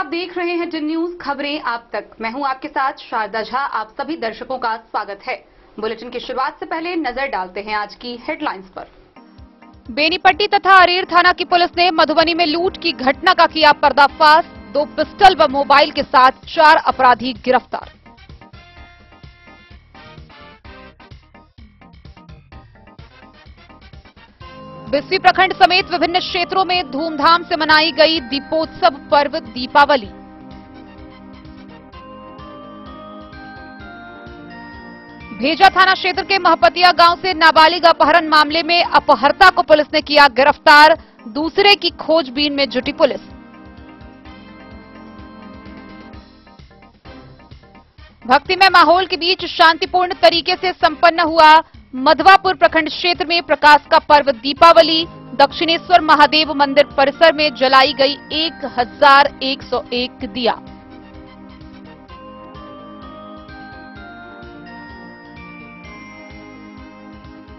आप देख रहे हैं जिन न्यूज खबरें आप तक। मैं हूं आपके साथ शारदा झा। आप सभी दर्शकों का स्वागत है। बुलेटिन की शुरुआत से पहले नजर डालते हैं आज की हेडलाइंस पर। बेनीपट्टी तथा अरेर थाना की पुलिस ने मधुबनी में लूट की घटना का किया पर्दाफाश। 2 पिस्टल व मोबाइल के साथ 4 अपराधी गिरफ्तार। बिस्वी प्रखंड समेत विभिन्न क्षेत्रों में धूमधाम से मनाई गई दीपोत्सव पर्व दीपावली। भेजा थाना क्षेत्र के महपतिया गांव से नाबालिग अपहरण मामले में अपहर्ता को पुलिस ने किया गिरफ्तार। दूसरे की खोजबीन में जुटी पुलिस। भक्तिमय माहौल के बीच शांतिपूर्ण तरीके से संपन्न हुआ मधवापुर प्रखंड क्षेत्र में प्रकाश का पर्व दीपावली। दक्षिणेश्वर महादेव मंदिर परिसर में जलाई गई 1101 दिया।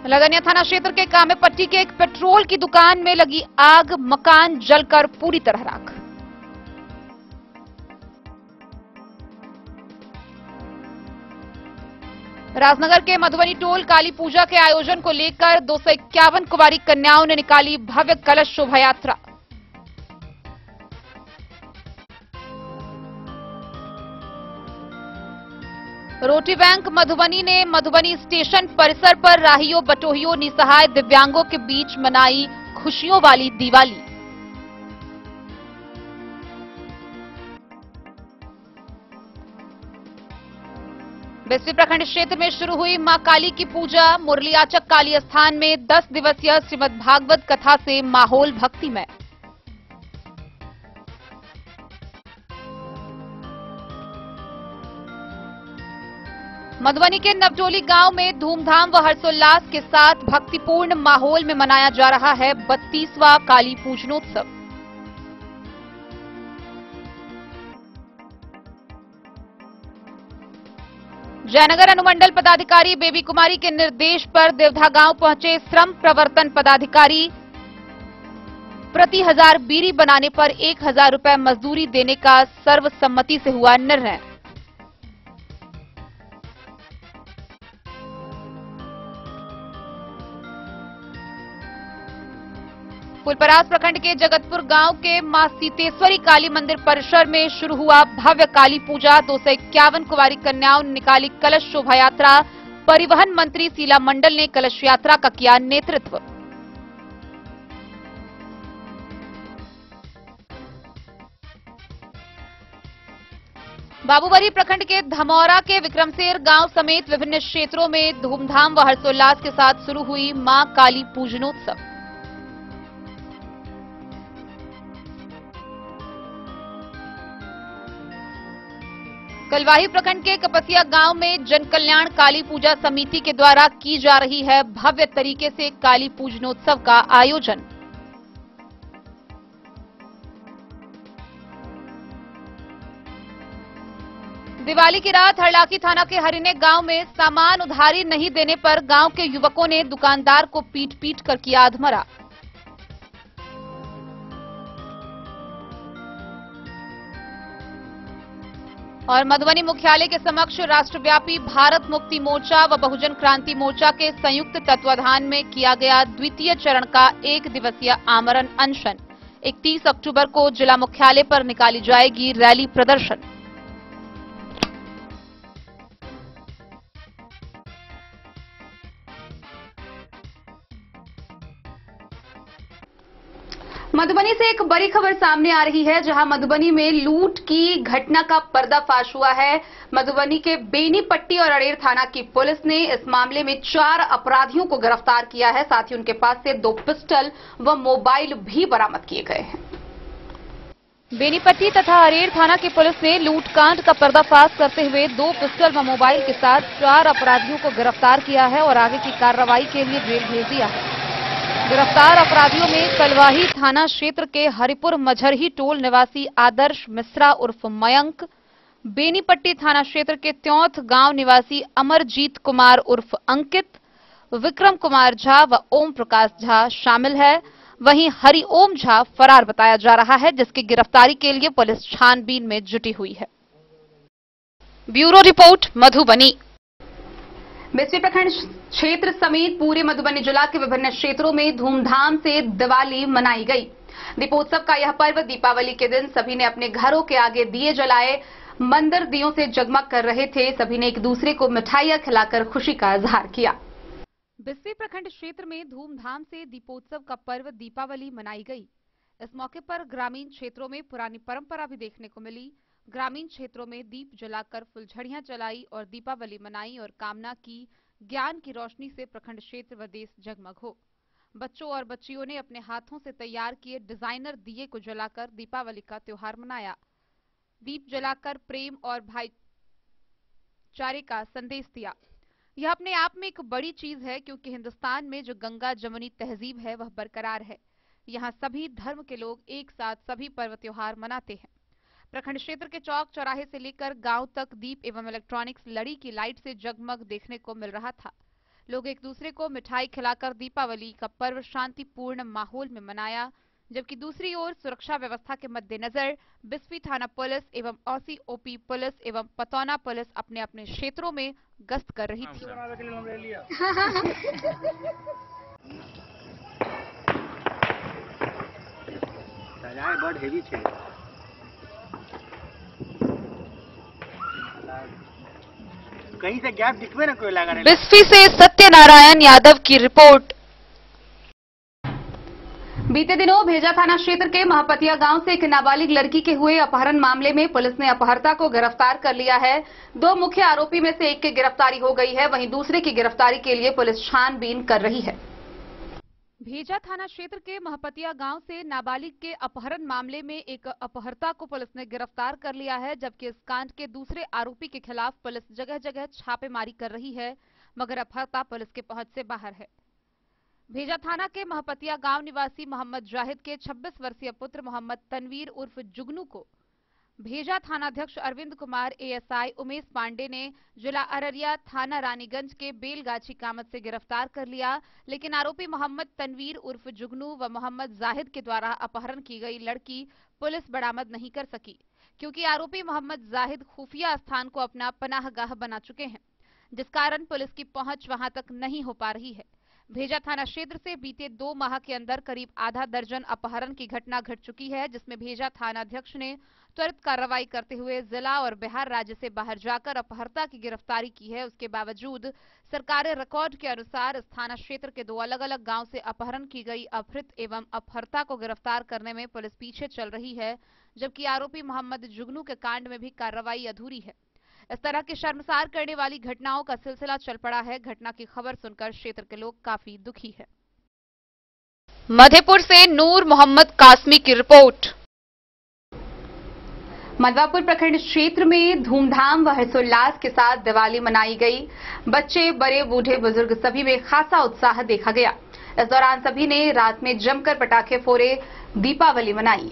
लदनिया थाना क्षेत्र के कामेपट्टी के एक पेट्रोल की दुकान में लगी आग, मकान जलकर पूरी तरह राख। राजनगर के मधुबनी टोल काली पूजा के आयोजन को लेकर 251 कुंवारी कन्याओं ने निकाली भव्य कलश शोभा यात्रा। रोटी बैंक मधुबनी ने मधुबनी स्टेशन परिसर पर राहियों, बटोहियों, निसहाय दिव्यांगों के बीच मनाई खुशियों वाली दिवाली। बिस्वी प्रखंड क्षेत्र में शुरू हुई मां काली की पूजा। मुरलियाचक काली स्थान में 10 दिवसीय श्रीमद् भागवत कथा से माहौल भक्तिमय। मधुबनी के नवटोली गांव में धूमधाम व हर्षोल्लास के साथ भक्तिपूर्ण माहौल में मनाया जा रहा है 32वां काली पूजनोत्सव। जयनगर अनुमंडल पदाधिकारी बेबी कुमारी के निर्देश पर देवधा गांव पहुंचे श्रम प्रवर्तन पदाधिकारी। प्रति 1000 बीरी बनाने पर 1000 रुपए मजदूरी देने का सर्वसम्मति से हुआ निर्णय। फुलपरास प्रखंड के जगतपुर गांव के मां सीतेश्वरी काली मंदिर परिसर में शुरू हुआ भव्य काली पूजा। 251 कुंवारी कन्याओं ने निकाली कलश शोभा यात्रा। परिवहन मंत्री शीला मंडल ने कलश यात्रा का किया नेतृत्व। बाबूबरी प्रखंड के धमौरा के विक्रमसेर गांव समेत विभिन्न क्षेत्रों में धूमधाम व हर्षोल्लास के साथ शुरू हुई मां काली पूजनोत्सव। कलवाही प्रखंड के कपसिया गांव में जन कल्याण काली पूजा समिति के द्वारा की जा रही है भव्य तरीके से काली पूजनोत्सव का आयोजन। दिवाली की रात हरलाखी थाना के हरिने गांव में सामान उधारी नहीं देने पर गांव के युवकों ने दुकानदार को पीट कर किया अधमरा। और मधुबनी मुख्यालय के समक्ष राष्ट्रव्यापी भारत मुक्ति मोर्चा व बहुजन क्रांति मोर्चा के संयुक्त तत्वाधान में किया गया द्वितीय चरण का 1 दिवसीय आमरण अनशन। 31 अक्टूबर को जिला मुख्यालय पर निकाली जाएगी रैली प्रदर्शन। मधुबनी से एक बड़ी खबर सामने आ रही है, जहां मधुबनी में लूट की घटना का पर्दाफाश हुआ है। मधुबनी के बेनीपट्टी और अरेर थाना की पुलिस ने इस मामले में 4 अपराधियों को गिरफ्तार किया है। साथ ही उनके पास से 2 पिस्टल व मोबाइल भी बरामद किए गए हैं। बेनीपट्टी तथा अरेर थाना की पुलिस ने लूटकांड का पर्दाफाश करते हुए 2 पिस्टल व मोबाइल के साथ 4 अपराधियों को गिरफ्तार किया है और आगे की कार्रवाई के लिए जेल भेज दिया है। गिरफ्तार अपराधियों में कलवाही थाना क्षेत्र के हरिपुर मझरही टोल निवासी आदर्श मिश्रा उर्फ मयंक, बेनीपट्टी थाना क्षेत्र के त्योंथ गांव निवासी अमरजीत कुमार उर्फ अंकित, विक्रम कुमार झा व ओम प्रकाश झा शामिल है। वहीं हरिओम झा फरार बताया जा रहा है, जिसकी गिरफ्तारी के लिए पुलिस छानबीन में जुटी हुई है। Bureau report, Madhubani. बिस्फी प्रखंड क्षेत्र समेत पूरे मधुबनी जिला के विभिन्न क्षेत्रों में धूमधाम से दिवाली मनाई गई। दीपोत्सव का यह पर्व दीपावली के दिन सभी ने अपने घरों के आगे दिए जलाए, मंदिर दियों से जगमग कर रहे थे। सभी ने एक दूसरे को मिठाइयां खिलाकर खुशी का इजहार किया। बिस्फी प्रखंड क्षेत्र में धूमधाम से दीपोत्सव का पर्व दीपावली मनाई गई। इस मौके पर ग्रामीण क्षेत्रों में पुरानी परंपरा भी देखने को मिली। ग्रामीण क्षेत्रों में दीप जलाकर फुलझड़ियां जलाई और दीपावली मनाई और कामना की ज्ञान की रोशनी से प्रखंड क्षेत्र व देश जगमग हो। बच्चों और बच्चियों ने अपने हाथों से तैयार किए डिजाइनर दिए को जलाकर दीपावली का त्योहार मनाया। दीप जलाकर प्रेम और भाईचारे का संदेश दिया। यह अपने आप में एक बड़ी चीज है, क्योंकि हिंदुस्तान में जो गंगा जमुनी तहजीब है वह बरकरार है। यहाँ सभी धर्म के लोग एक साथ सभी पर्व त्योहार मनाते हैं। प्रखंड क्षेत्र के चौक चौराहे से लेकर गांव तक दीप एवं इलेक्ट्रॉनिक्स लड़ी की लाइट से जगमग देखने को मिल रहा था। लोग एक दूसरे को मिठाई खिलाकर दीपावली का पर्व शांतिपूर्ण माहौल में मनाया, जबकि दूसरी ओर सुरक्षा व्यवस्था के मद्देनजर बिस्फी थाना पुलिस एवं औसी ओपी पुलिस एवं पतौना पुलिस अपने अपने क्षेत्रों में गश्त कर रही थी। बहुत हेवी छे। कहीं से गैप दिखवे ना कोई लगा। बिस्फी से सत्यनारायण यादव की रिपोर्ट। बीते दिनों भेजा थाना क्षेत्र के महापतिया गांव से एक नाबालिग लड़की के हुए अपहरण मामले में पुलिस ने अपहर्ता को गिरफ्तार कर लिया है। दो मुख्य आरोपी में से एक की गिरफ्तारी हो गई है, वहीं दूसरे की गिरफ्तारी के लिए पुलिस छानबीन कर रही है। भेजा थाना क्षेत्र के महपतिया गांव से नाबालिग के अपहरण मामले में एक अपहर्ता को पुलिस ने गिरफ्तार कर लिया है, जबकि इस कांड के दूसरे आरोपी के खिलाफ पुलिस जगह जगह छापेमारी कर रही है, मगर अपहर्ता पुलिस के पहुंच से बाहर है। भेजा थाना के महपतिया गांव निवासी मोहम्मद जाहिद के 26 वर्षीय पुत्र मोहम्मद तनवीर उर्फ जुगनू को भेजा थानाध्यक्ष अरविंद कुमार, एएसआई उमेश पांडे ने जिला अररिया थाना रानीगंज के बेलगाछी कामत से गिरफ्तार कर लिया, लेकिन आरोपी मोहम्मद तनवीर उर्फ जुगनू व मोहम्मद जाहिद के द्वारा अपहरण की गई लड़की पुलिस बरामद नहीं कर सकी, क्योंकि आरोपी मोहम्मद जाहिद खुफिया स्थान को अपना पनाहगाह बना चुके हैं, जिस कारण पुलिस की पहुंच वहां तक नहीं हो पा रही है। भेजा थाना क्षेत्र से बीते 2 माह के अंदर करीब आधा दर्जन अपहरण की घटना घट चुकी है, जिसमें भेजा थानाध्यक्ष ने त्वरित कार्रवाई करते हुए जिला और बिहार राज्य से बाहर जाकर अपहर्ता की गिरफ्तारी की है। उसके बावजूद सरकारी रिकॉर्ड के अनुसार इस थाना क्षेत्र के 2 अलग अलग गांव से अपहरण की गई अपहृत एवं अपहर्ता को गिरफ्तार करने में पुलिस पीछे चल रही है, जबकि आरोपी मोहम्मद जुगनू के कांड में भी कार्रवाई अधूरी है। इस तरह की शर्मसार करने वाली घटनाओं का सिलसिला चल पड़ा है। घटना की खबर सुनकर क्षेत्र के लोग काफी दुखी है। मधेपुर से नूर मोहम्मद कासमी की रिपोर्ट। मधवापुर प्रखंड क्षेत्र में धूमधाम व हर्षोल्लास के साथ दिवाली मनाई गई। बच्चे, बड़े, बूढ़े, बुजुर्ग सभी में खासा उत्साह देखा गया। इस दौरान सभी ने रात में जमकर पटाखे फोड़े, दीपावली मनाई।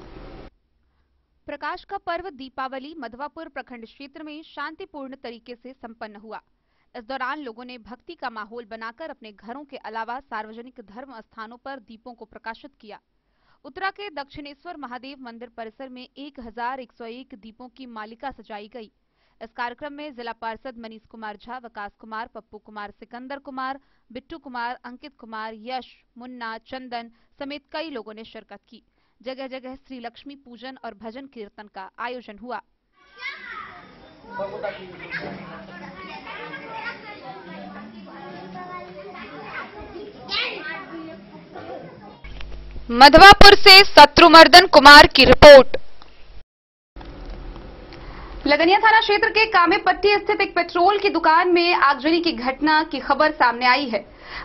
प्रकाश का पर्व दीपावली मधवापुर प्रखंड क्षेत्र में शांतिपूर्ण तरीके से संपन्न हुआ। इस दौरान लोगों ने भक्ति का माहौल बनाकर अपने घरों के अलावा सार्वजनिक धर्म स्थानों पर दीपों को प्रकाशित किया। उत्तरा के दक्षिणेश्वर महादेव मंदिर परिसर में 1101 दीपों की मालिका सजाई गई। इस कार्यक्रम में जिला पार्षद मनीष कुमार झा, विकास कुमार, पप्पू कुमार, सिकंदर कुमार, बिट्टू कुमार, अंकित कुमार, यश, मुन्ना, चंदन समेत कई लोगों ने शिरकत की। जगह जगह श्री लक्ष्मी पूजन और भजन कीर्तन का आयोजन हुआ। मधवापुर से शत्रुमर्दन कुमार की रिपोर्ट। लगनिया थाना क्षेत्र के कामेपट्टी स्थित एक पेट्रोल की दुकान में आगजनी की घटना की खबर सामने आई है।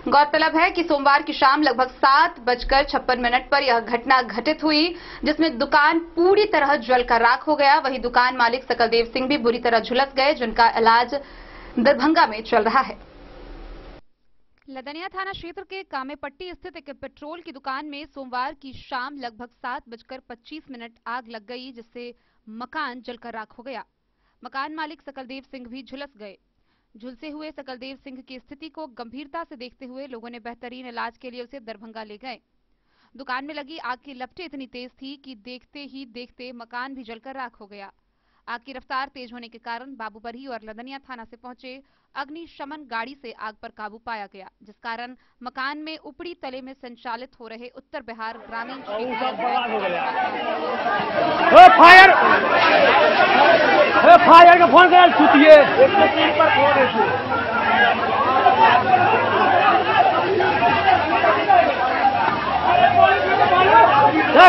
गौरतलब है कि सोमवार की शाम लगभग 7:56 पर यह घटना घटित हुई, जिसमें दुकान पूरी तरह जलकर राख हो गया। वहीं दुकान मालिक सकलदेव सिंह भी बुरी तरह झुलस गए, जिनका इलाज दरभंगा में चल रहा है। लदनिया थाना क्षेत्र के कामेपट्टी स्थित एक पेट्रोल की दुकान में सोमवार की शाम लगभग 7:25 आग लग गई, जिससे मकान जलकर राख हो गया। मकान मालिक सकलदेव सिंह भी झुलस गए। झुलसे हुए सकलदेव सिंह की स्थिति को गंभीरता से देखते हुए लोगों ने बेहतरीन इलाज के लिए उसे दरभंगा ले गए। दुकान में लगी आग की लपटें इतनी तेज थी कि देखते ही देखते मकान भी जलकर राख हो गया। आग की रफ्तार तेज होने के कारण बाबूबरही और लदनिया थाना से पहुंचे अग्निशमन गाड़ी से आग पर काबू पाया गया, जिस कारण मकान में उपड़ी तले में संचालित हो रहे उत्तर बिहार ग्रामीण फायर का फोन कर छुटिए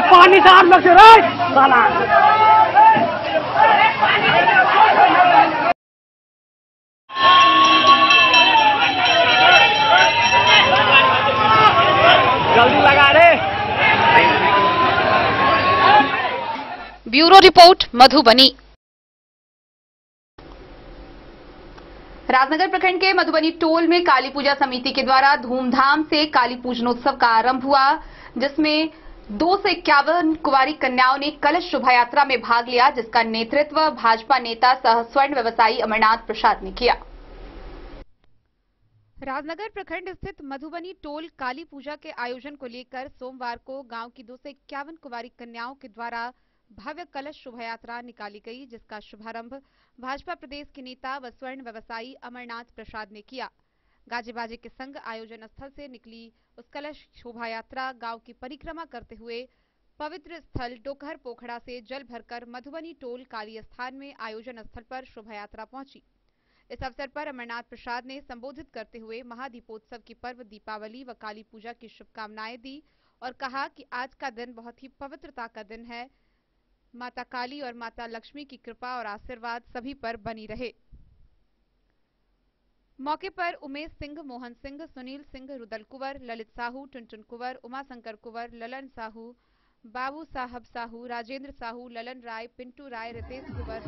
पानी से आग लग रहा है साला। जल्दी लगा रे। Bureau report Madhubani. राजनगर प्रखंड के मधुबनी टोल में काली पूजा समिति के द्वारा धूमधाम से काली पूजनोत्सव का आरंभ हुआ, जिसमें 2 से 51 कुंवारी कन्याओं ने कलश शोभा यात्रा में भाग लिया, जिसका नेतृत्व भाजपा नेता सह स्वर्ण व्यवसायी अमरनाथ प्रसाद ने किया। राजनगर प्रखंड स्थित मधुबनी टोल काली पूजा के आयोजन को लेकर सोमवार को गांव की 2 से 51 कुंवारी कन्याओं के द्वारा भव्य कलश शोभा यात्रा निकाली गई, जिसका शुभारंभ भाजपा प्रदेश के नेता व स्वर्ण व्यवसायी अमरनाथ प्रसाद ने किया। गाजे बाजे के संग आयोजन स्थल से निकली उस कलश शोभा यात्रा गांव की परिक्रमा करते हुए पवित्र स्थल डोकहर पोखड़ा से जल भरकर मधुबनी टोल काली स्थान में आयोजन स्थल पर शोभा यात्रा पहुंची। इस अवसर पर अमरनाथ प्रसाद ने संबोधित करते हुए महादीपोत्सव की पर्व दीपावली व काली पूजा की शुभकामनाएं दी और कहा कि आज का दिन बहुत ही पवित्रता का दिन है। माता काली और माता लक्ष्मी की कृपा और आशीर्वाद सभी पर बनी रहे। मौके पर उमेश सिंह, मोहन सिंह, सुनील सिंह, रुदल कुंवर, ललित साहू, टुनटुन कुंवर, उमाशंकर कुंवर, Lalan Sahu, Babu Sahab Sahu, Rajendra Sahu, Lalan Rai, Pintu Rai, Ritesh Kunwar,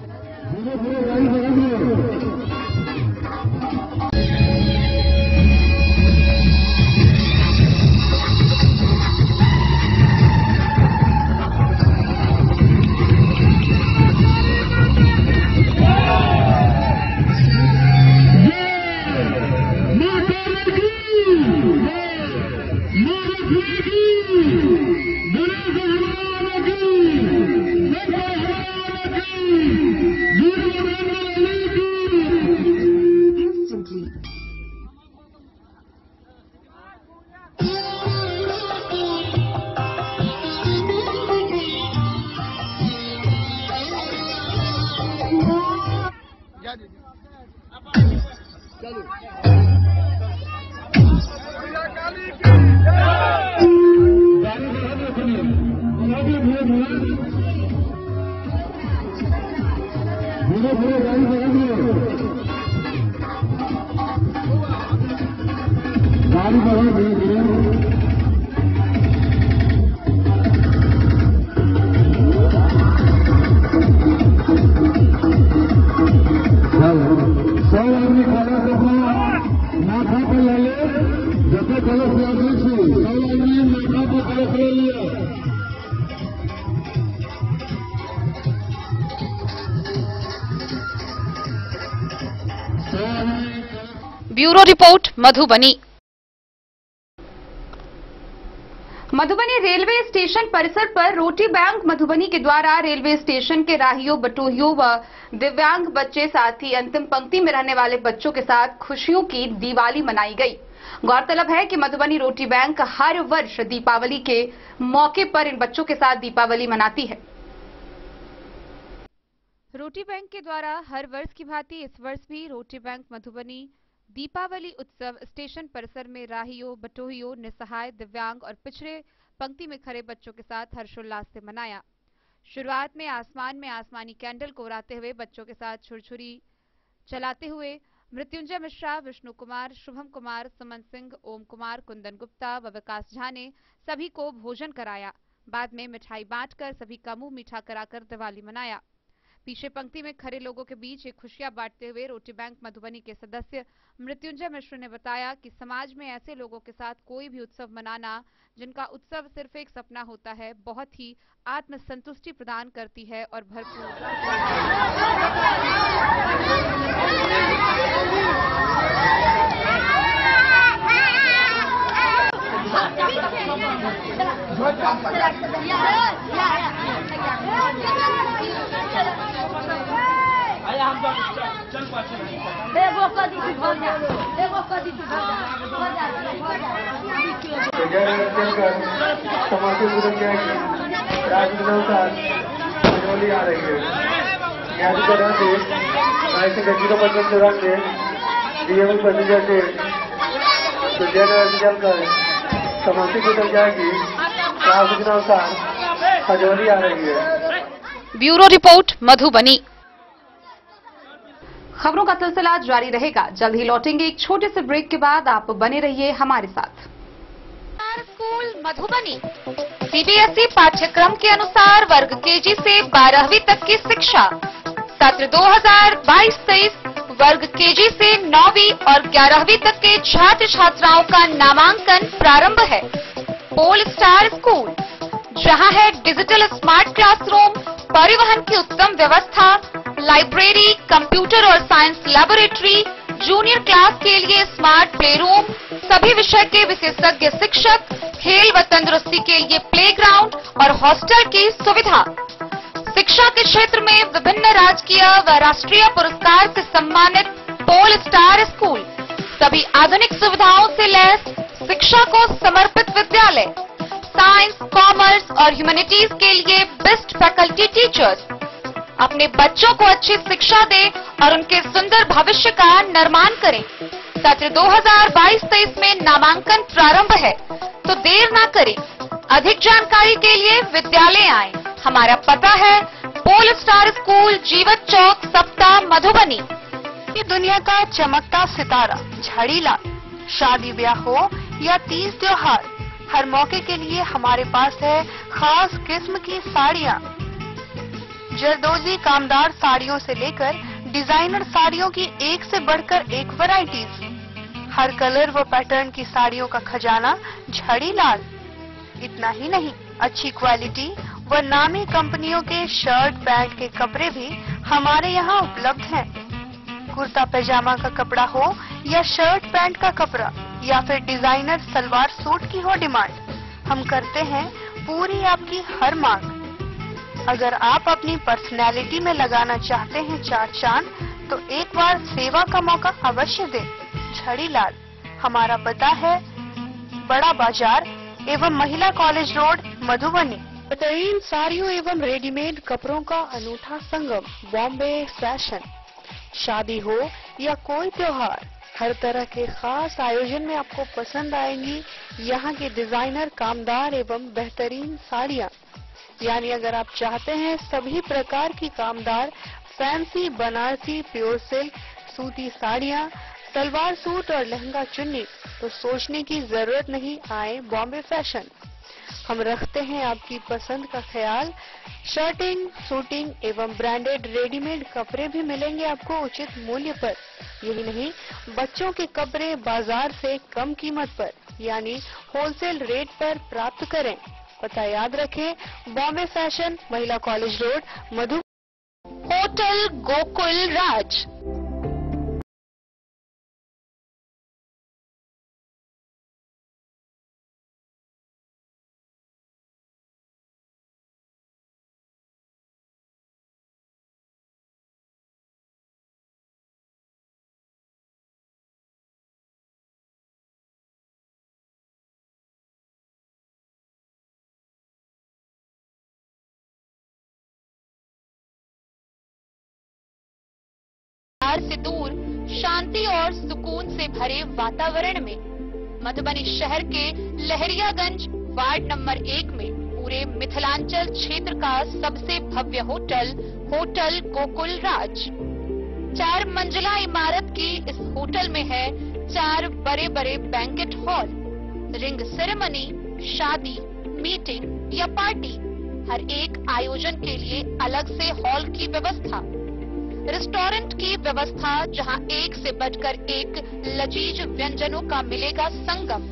bureau report Madhubani. Madhubani railway station परिसर पर रोटी बैंक मधुबनी के द्वारा रेलवे स्टेशन के राहियों, बटोहियों व दिव्यांग बच्चे साथ ही अंतिम पंक्ति में रहने वाले बच्चों के साथ खुशियों की दिवाली मनाई गई। गौरतलब है कि मधुबनी रोटी बैंक हर वर्ष दीपावली के मौके पर इन बच्चों के साथ दीपावली मनाती है। रोटी बैंक के द्वारा हर वर्ष की भांति इस वर्ष भी रोटी बैंक मधुबनी दीपावली उत्सव स्टेशन परिसर में राहियों, बटोहियों, निसहाय, दिव्यांग और पिछड़े पंक्ति में खड़े बच्चों के साथ हर्षोल्लास से मनाया। शुरुआत में आसमान में आसमानी कैंडल को उड़ाते हुए बच्चों के साथ छुरछुरी चलाते हुए मृत्युंजय मिश्रा, विष्णु कुमार, शुभम कुमार, सुमन सिंह, ओम कुमार, कुंदन गुप्ता व विकास झा ने सभी को भोजन कराया। बाद में मिठाई बांटकर सभी का मुंह मीठा कराकर दिवाली मनाया। पीछे पंक्ति में खड़े लोगों के बीच एक खुशियां बांटते हुए रोटी बैंक मधुबनी के सदस्य मृत्युंजय मिश्र ने बताया कि समाज में ऐसे लोगों के साथ कोई भी उत्सव मनाना जिनका उत्सव सिर्फ एक सपना होता है, बहुत ही आत्मसंतुष्टि प्रदान करती है और भरपूर समस्तीपुर जाएगी राजनांदगांव खजौली आ रही है। याद करना से ऐसे गति को पसंद रखते डीएम पैसेंजर से जयनगर चलकर समस्तीपुर जाएगी राजनांदगांव खजौली आ रही है। Bureau report Madhubani. खबरों का सिलसिला जारी रहेगा। जल्द ही लौटेंगे एक छोटे से ब्रेक के बाद। आप बने रहिए हमारे साथ। स्कूल मधुबनी सीबीएसई पाठ्यक्रम के अनुसार वर्ग केजी से 12वीं तक की शिक्षा। सत्र 2022-23 वर्ग केजी से 9वीं और 11वीं तक के छात्र छात्राओं का नामांकन प्रारंभ है। पोल स्टार स्कूल, जहां है डिजिटल स्मार्ट क्लासरूम, परिवहन की उत्तम व्यवस्था, लाइब्रेरी, कंप्यूटर और साइंस लैबोरेटरी, जूनियर क्लास के लिए स्मार्ट प्ले रूम, सभी विषय के विशेषज्ञ शिक्षक, खेल व तंदुरुस्ती के लिए प्लेग्राउंड और हॉस्टल की सुविधा। शिक्षा के क्षेत्र में विभिन्न राजकीय व राष्ट्रीय पुरस्कार से सम्मानित पोल स्टार स्कूल, सभी आधुनिक सुविधाओं से लैस शिक्षा को समर्पित विद्यालय, साइंस, कॉमर्स और ह्यूमैनिटीज के लिए बेस्ट फैकल्टी टीचर्स। अपने बच्चों को अच्छी शिक्षा दें और उनके सुंदर भविष्य का निर्माण करें। सत्र 2022-23 में नामांकन प्रारंभ है, तो देर ना करें। अधिक जानकारी के लिए विद्यालय आएं। हमारा पता है पोल स्टार स्कूल, जीवत चौक, सप्ताह, मधुबनी। ये दुनिया का चमकता सितारा झाड़ीलाल। शादी ब्याह हो या तीज त्योहार, हर मौके के लिए हमारे पास है खास किस्म की साड़ियाँ। जरदोजी कामदार साड़ियों से लेकर डिजाइनर साड़ियों की एक से बढ़कर एक वैरायटीज। हर कलर व पैटर्न की साड़ियों का खजाना झाड़ीलाल। इतना ही नहीं, अच्छी क्वालिटी व नामी कंपनियों के शर्ट पैंट के कपड़े भी हमारे यहाँ उपलब्ध हैं। कुर्ता पैजामा का कपड़ा हो या शर्ट पैंट का कपड़ा या फिर डिजाइनर सलवार सूट की हो डिमांड, हम करते हैं पूरी आपकी हर मांग। अगर आप अपनी पर्सनैलिटी में लगाना चाहते हैं चार चांद, तो एक बार सेवा का मौका अवश्य दें। झाड़ीलाल, हमारा पता है बड़ा बाजार एवं महिला कॉलेज रोड, मधुबनी। बेहतरीन साड़ियों एवं रेडीमेड कपड़ों का अनूठा संगम, बॉम्बे फैशन। शादी हो या कोई त्योहार, हर तरह के खास आयोजन में आपको पसंद आएंगी यहाँ की डिजाइनर, कामदार एवं बेहतरीन साड़ियाँ। यानी अगर आप चाहते हैं सभी प्रकार की कामदार, फैंसी, बनारसी, प्योर सिल्क, सूती साड़ियाँ, सलवार सूट और लहंगा चुन्नी, तो सोचने की जरूरत नहीं, आए बॉम्बे फैशन। हम रखते हैं आपकी पसंद का ख्याल। शर्टिंग, सूटिंग एवं ब्रांडेड रेडीमेड कपड़े भी मिलेंगे आपको उचित मूल्य पर। यही नहीं, बच्चों के कपड़े बाजार से कम कीमत पर यानी होलसेल रेट पर प्राप्त करें। पता याद रखें, बॉम्बे फैशन, महिला कॉलेज रोड, मधु। होटल गोकुल राज। से दूर, शांति और सुकून से भरे वातावरण में मधुबनी शहर के लहरियागंज वार्ड नंबर 1 में पूरे मिथिलांचल क्षेत्र का सबसे भव्य होटल, होटल गोकुल राज। 4 मंजिला इमारत की इस होटल में है 4 बड़े बड़े बैंकेट हॉल, रिंग सेरेमनी, शादी, मीटिंग या पार्टी, हर एक आयोजन के लिए अलग से हॉल की व्यवस्था, रेस्टोरेंट की व्यवस्था जहां एक से बढ़कर एक लजीज व्यंजनों का मिलेगा संगम,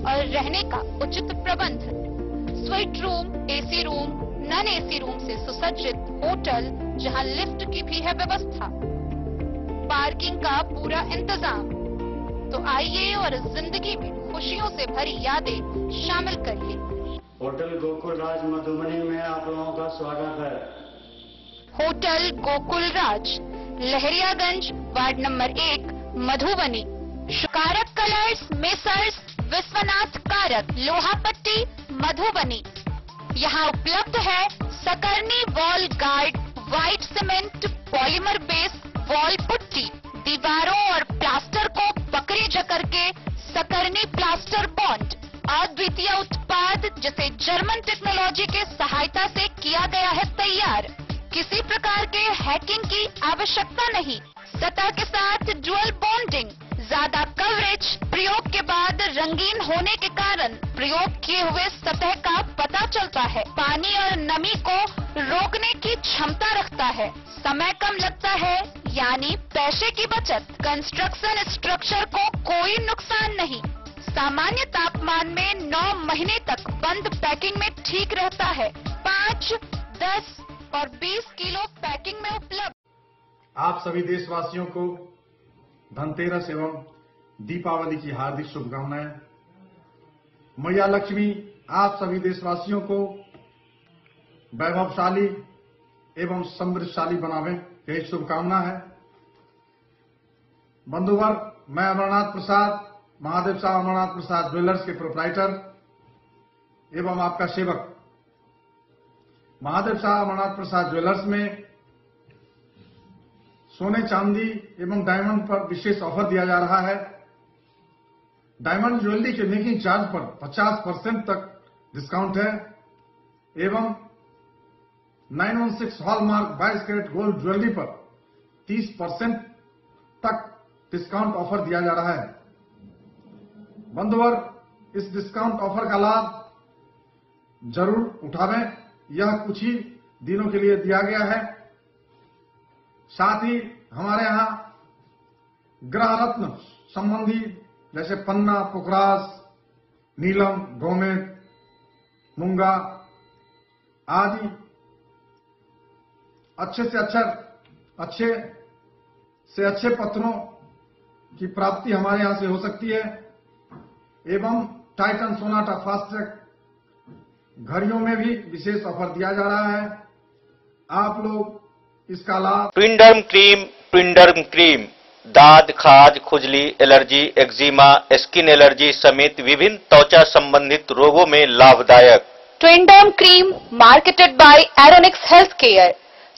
और रहने का उचित प्रबंध, suite room, AC room, non AC room से सुसज्जित होटल जहां लिफ्ट की भी है व्यवस्था, पार्किंग का पूरा इंतजाम। तो आइए और जिंदगी में खुशियों से भरी यादें शामिल करिए। होटल गोकुल राज मधुबनी में आप लोगों का स्वागत है। होटल गोकुल राज, लहरियागंज, वार्ड नंबर 1, मधुबनी। कारक कलर्स, मेसर्स विश्वनाथ कारक, लोहापट्टी, मधुबनी। यहाँ उपलब्ध है सकरनी wall guard, white cement, polymer base wall putty, दीवारों और प्लास्टर को बकरी जकर के सकरनी प्लास्टर बॉन्ड, अद्वितीय उत्पाद जिसे जर्मन टेक्नोलॉजी के सहायता से किया गया है तैयार। किसी प्रकार के हैकिंग की आवश्यकता नहीं। सतह के साथ डुअल बॉन्डिंग, ज्यादा कवरेज, प्रयोग के बाद रंगीन होने के कारण प्रयोग किए हुए सतह का पता चलता है। पानी और नमी को रोकने की क्षमता रखता है। समय कम लगता है, यानी पैसे की बचत। कंस्ट्रक्शन स्ट्रक्चर को कोई नुकसान नहीं। सामान्य तापमान में 9 महीने तक बंद पैकिंग में ठीक रहता है। 5, 10 और 20 किलो पैकिंग में उपलब्ध। आप सभी देशवासियों को धनतेरस एवं दीपावली की हार्दिक शुभकामनाएं। मैया लक्ष्मी आप सभी देशवासियों को वैभवशाली एवं समृद्धशाली बनावे, यही शुभकामना है। बंधुवर, मैं अमरनाथ प्रसाद, महादेव शाह अमरनाथ प्रसाद ज्वेलर्स के प्रोप्राइटर एवं आपका सेवक। महादेव शाह अमरनाथ प्रसाद ज्वेलर्स में सोने चांदी एवं डायमंड पर विशेष ऑफर दिया जा रहा है। डायमंड ज्वेलरी के मेकिंग चार्ज पर 50% तक डिस्काउंट है एवं 916 हॉलमार्क 22 कैरेट गोल्ड ज्वेलरी पर 30% तक डिस्काउंट ऑफर दिया जा रहा है। बंधुवर, इस डिस्काउंट ऑफर का लाभ जरूर उठावें। यह कुछ ही दिनों के लिए दिया गया है। साथ ही हमारे यहाँ ग्रह रत्न संबंधी जैसे पन्ना, पुखराज, नीलम, गोमेद, मूंगा आदि अच्छे से अच्छे पत्थरों की प्राप्ति हमारे यहाँ से हो सकती है एवं टाइटन सोनाटा फास्ट्रैक घड़ियों में भी विशेष ऑफर दिया जा रहा है। आप लोग इसका लाभ। ट्विंडर्म क्रीम दाद, खाज, खुजली, एलर्जी, एक्जिमा, स्किन एलर्जी समेत विभिन्न त्वचा संबंधित रोगों में लाभदायक। Twinderm cream marketed by Aeronics health care.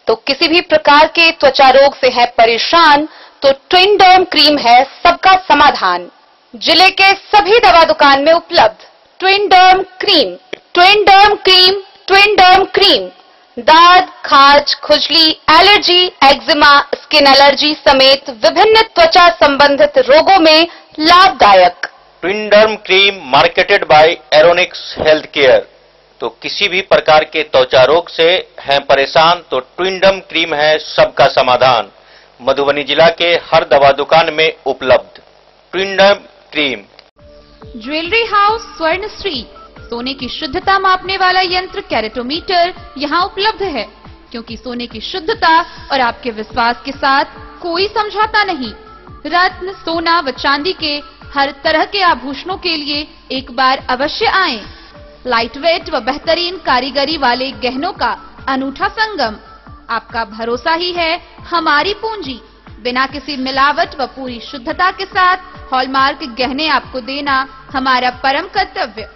तो किसी भी प्रकार के त्वचा रोग से है परेशान तो ट्विंडर्म क्रीम है सबका समाधान। जिले के सभी दवा दुकान में उपलब्ध। ट्विंडर्म क्रीम, ट्विंडर्म क्रीम, ट्विंडर्म क्रीम दाद, खाज, खुजली, एलर्जी, एक्जिमा, स्किन एलर्जी समेत विभिन्न त्वचा संबंधित रोगों में लाभदायक। Twinderm cream marketed by Aeronics health care. तो किसी भी प्रकार के त्वचा रोग से हैं परेशान तो ट्विंडर्म क्रीम है सबका समाधान। मधुबनी जिला के हर दवा दुकान में उपलब्ध। ट्विंडर्म क्रीम। ज्वेलरी हाउस स्वर्ण श्री, सोने की शुद्धता मापने वाला यंत्र कैरेटोमीटर यहाँ उपलब्ध है, क्योंकि सोने की शुद्धता और आपके विश्वास के साथ कोई समझौता नहीं। रत्न, सोना व चांदी के हर तरह के आभूषणों के लिए एक बार अवश्य आएं। लाइट वेट व बेहतरीन कारीगरी वाले गहनों का अनूठा संगम। आपका भरोसा ही है हमारी पूंजी। बिना किसी मिलावट व पूरी शुद्धता के साथ हॉलमार्क गहने आपको देना हमारा परम कर्तव्य।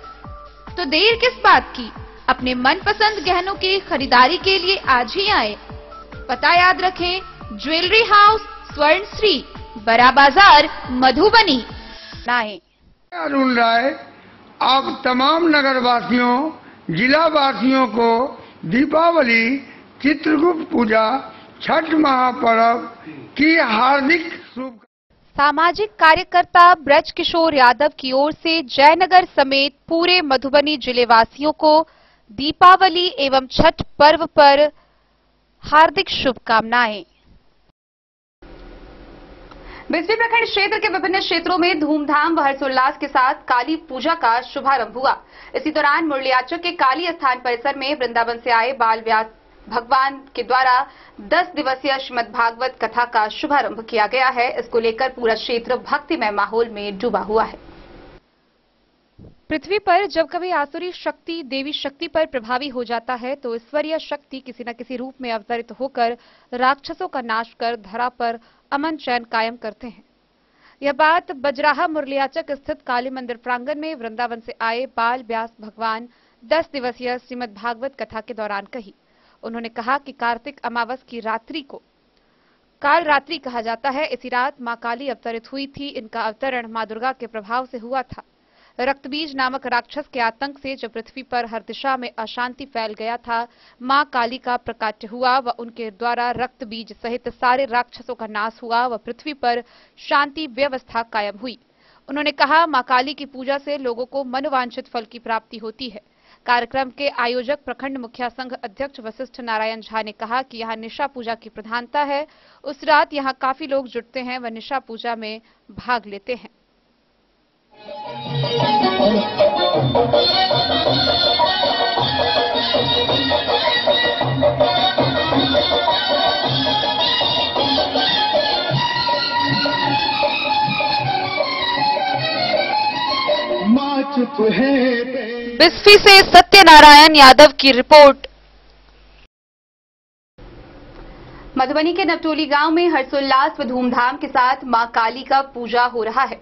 तो देर किस बात की, अपने मनपसंद गहनों की खरीदारी के लिए आज ही आए। पता याद रखें, ज्वेलरी हाउस स्वर्ण श्री, बड़ा बाजार, मधुबनी। अरुण राय आप तमाम नगरवासियों, जिलावासियों को दीपावली, चित्रगुप्त पूजा, छठ महापर्व की हार्दिक शुभकामनाएं। सामाजिक कार्यकर्ता ब्रज किशोर यादव की ओर से जयनगर समेत पूरे मधुबनी जिलेवासियों को दीपावली एवं छठ पर्व पर हार्दिक शुभकामनाएं। बिजली प्रखंड क्षेत्र के विभिन्न क्षेत्रों में धूमधाम व हर्षोल्लास के साथ काली पूजा का शुभारंभ हुआ। इसी दौरान मुरलियाचक के काली स्थान परिसर में वृंदावन से आए बाल व्यास भगवान के द्वारा 10 दिवसीय श्रीमद् भागवत कथा का शुभारंभ किया गया है। इसको लेकर पूरा क्षेत्र भक्तिमय माहौल में डूबा हुआ है। पृथ्वी पर जब कभी आसुरी शक्ति देवी शक्ति पर प्रभावी हो जाता है तो ईश्वरीय शक्ति किसी न किसी रूप में अवतरित होकर राक्षसों का नाश कर धरा पर अमन चैन कायम करते हैं। यह बात बजराहा मुरलियाचक स्थित काली मंदिर प्रांगण में वृंदावन से आए बाल व्यास भगवान 10 दिवसीय श्रीमद् भागवत कथा के दौरान कही। उन्होंने कहा कि कार्तिक अमावस की रात्रि को काल रात्रि कहा जाता है। इसी रात मां काली अवतरित हुई थी। इनका अवतरण मां दुर्गा के प्रभाव से हुआ था। रक्तबीज नामक राक्षस के आतंक से जब पृथ्वी पर हर दिशा में अशांति फैल गया था, मां काली का प्रकाट्य हुआ व उनके द्वारा रक्तबीज सहित सारे राक्षसों का नाश हुआ व पृथ्वी पर शांति व्यवस्था कायम हुई। उन्होंने कहा, मां काली की पूजा से लोगों को मनोवांछित फल की प्राप्ति होती है। कार्यक्रम के आयोजक प्रखंड मुखिया संघ अध्यक्ष वशिष्ठ नारायण झा ने कहा कि यहाँ निशा पूजा की प्रधानता है। उस रात यहाँ काफी लोग जुटते हैं व निशा पूजा में भाग लेते हैं। बिस्फी से सत्यनारायण यादव की रिपोर्ट। मधुबनी के नवटोली गांव में हर्षोल्लास व धूमधाम के साथ मां काली का पूजा हो रहा है।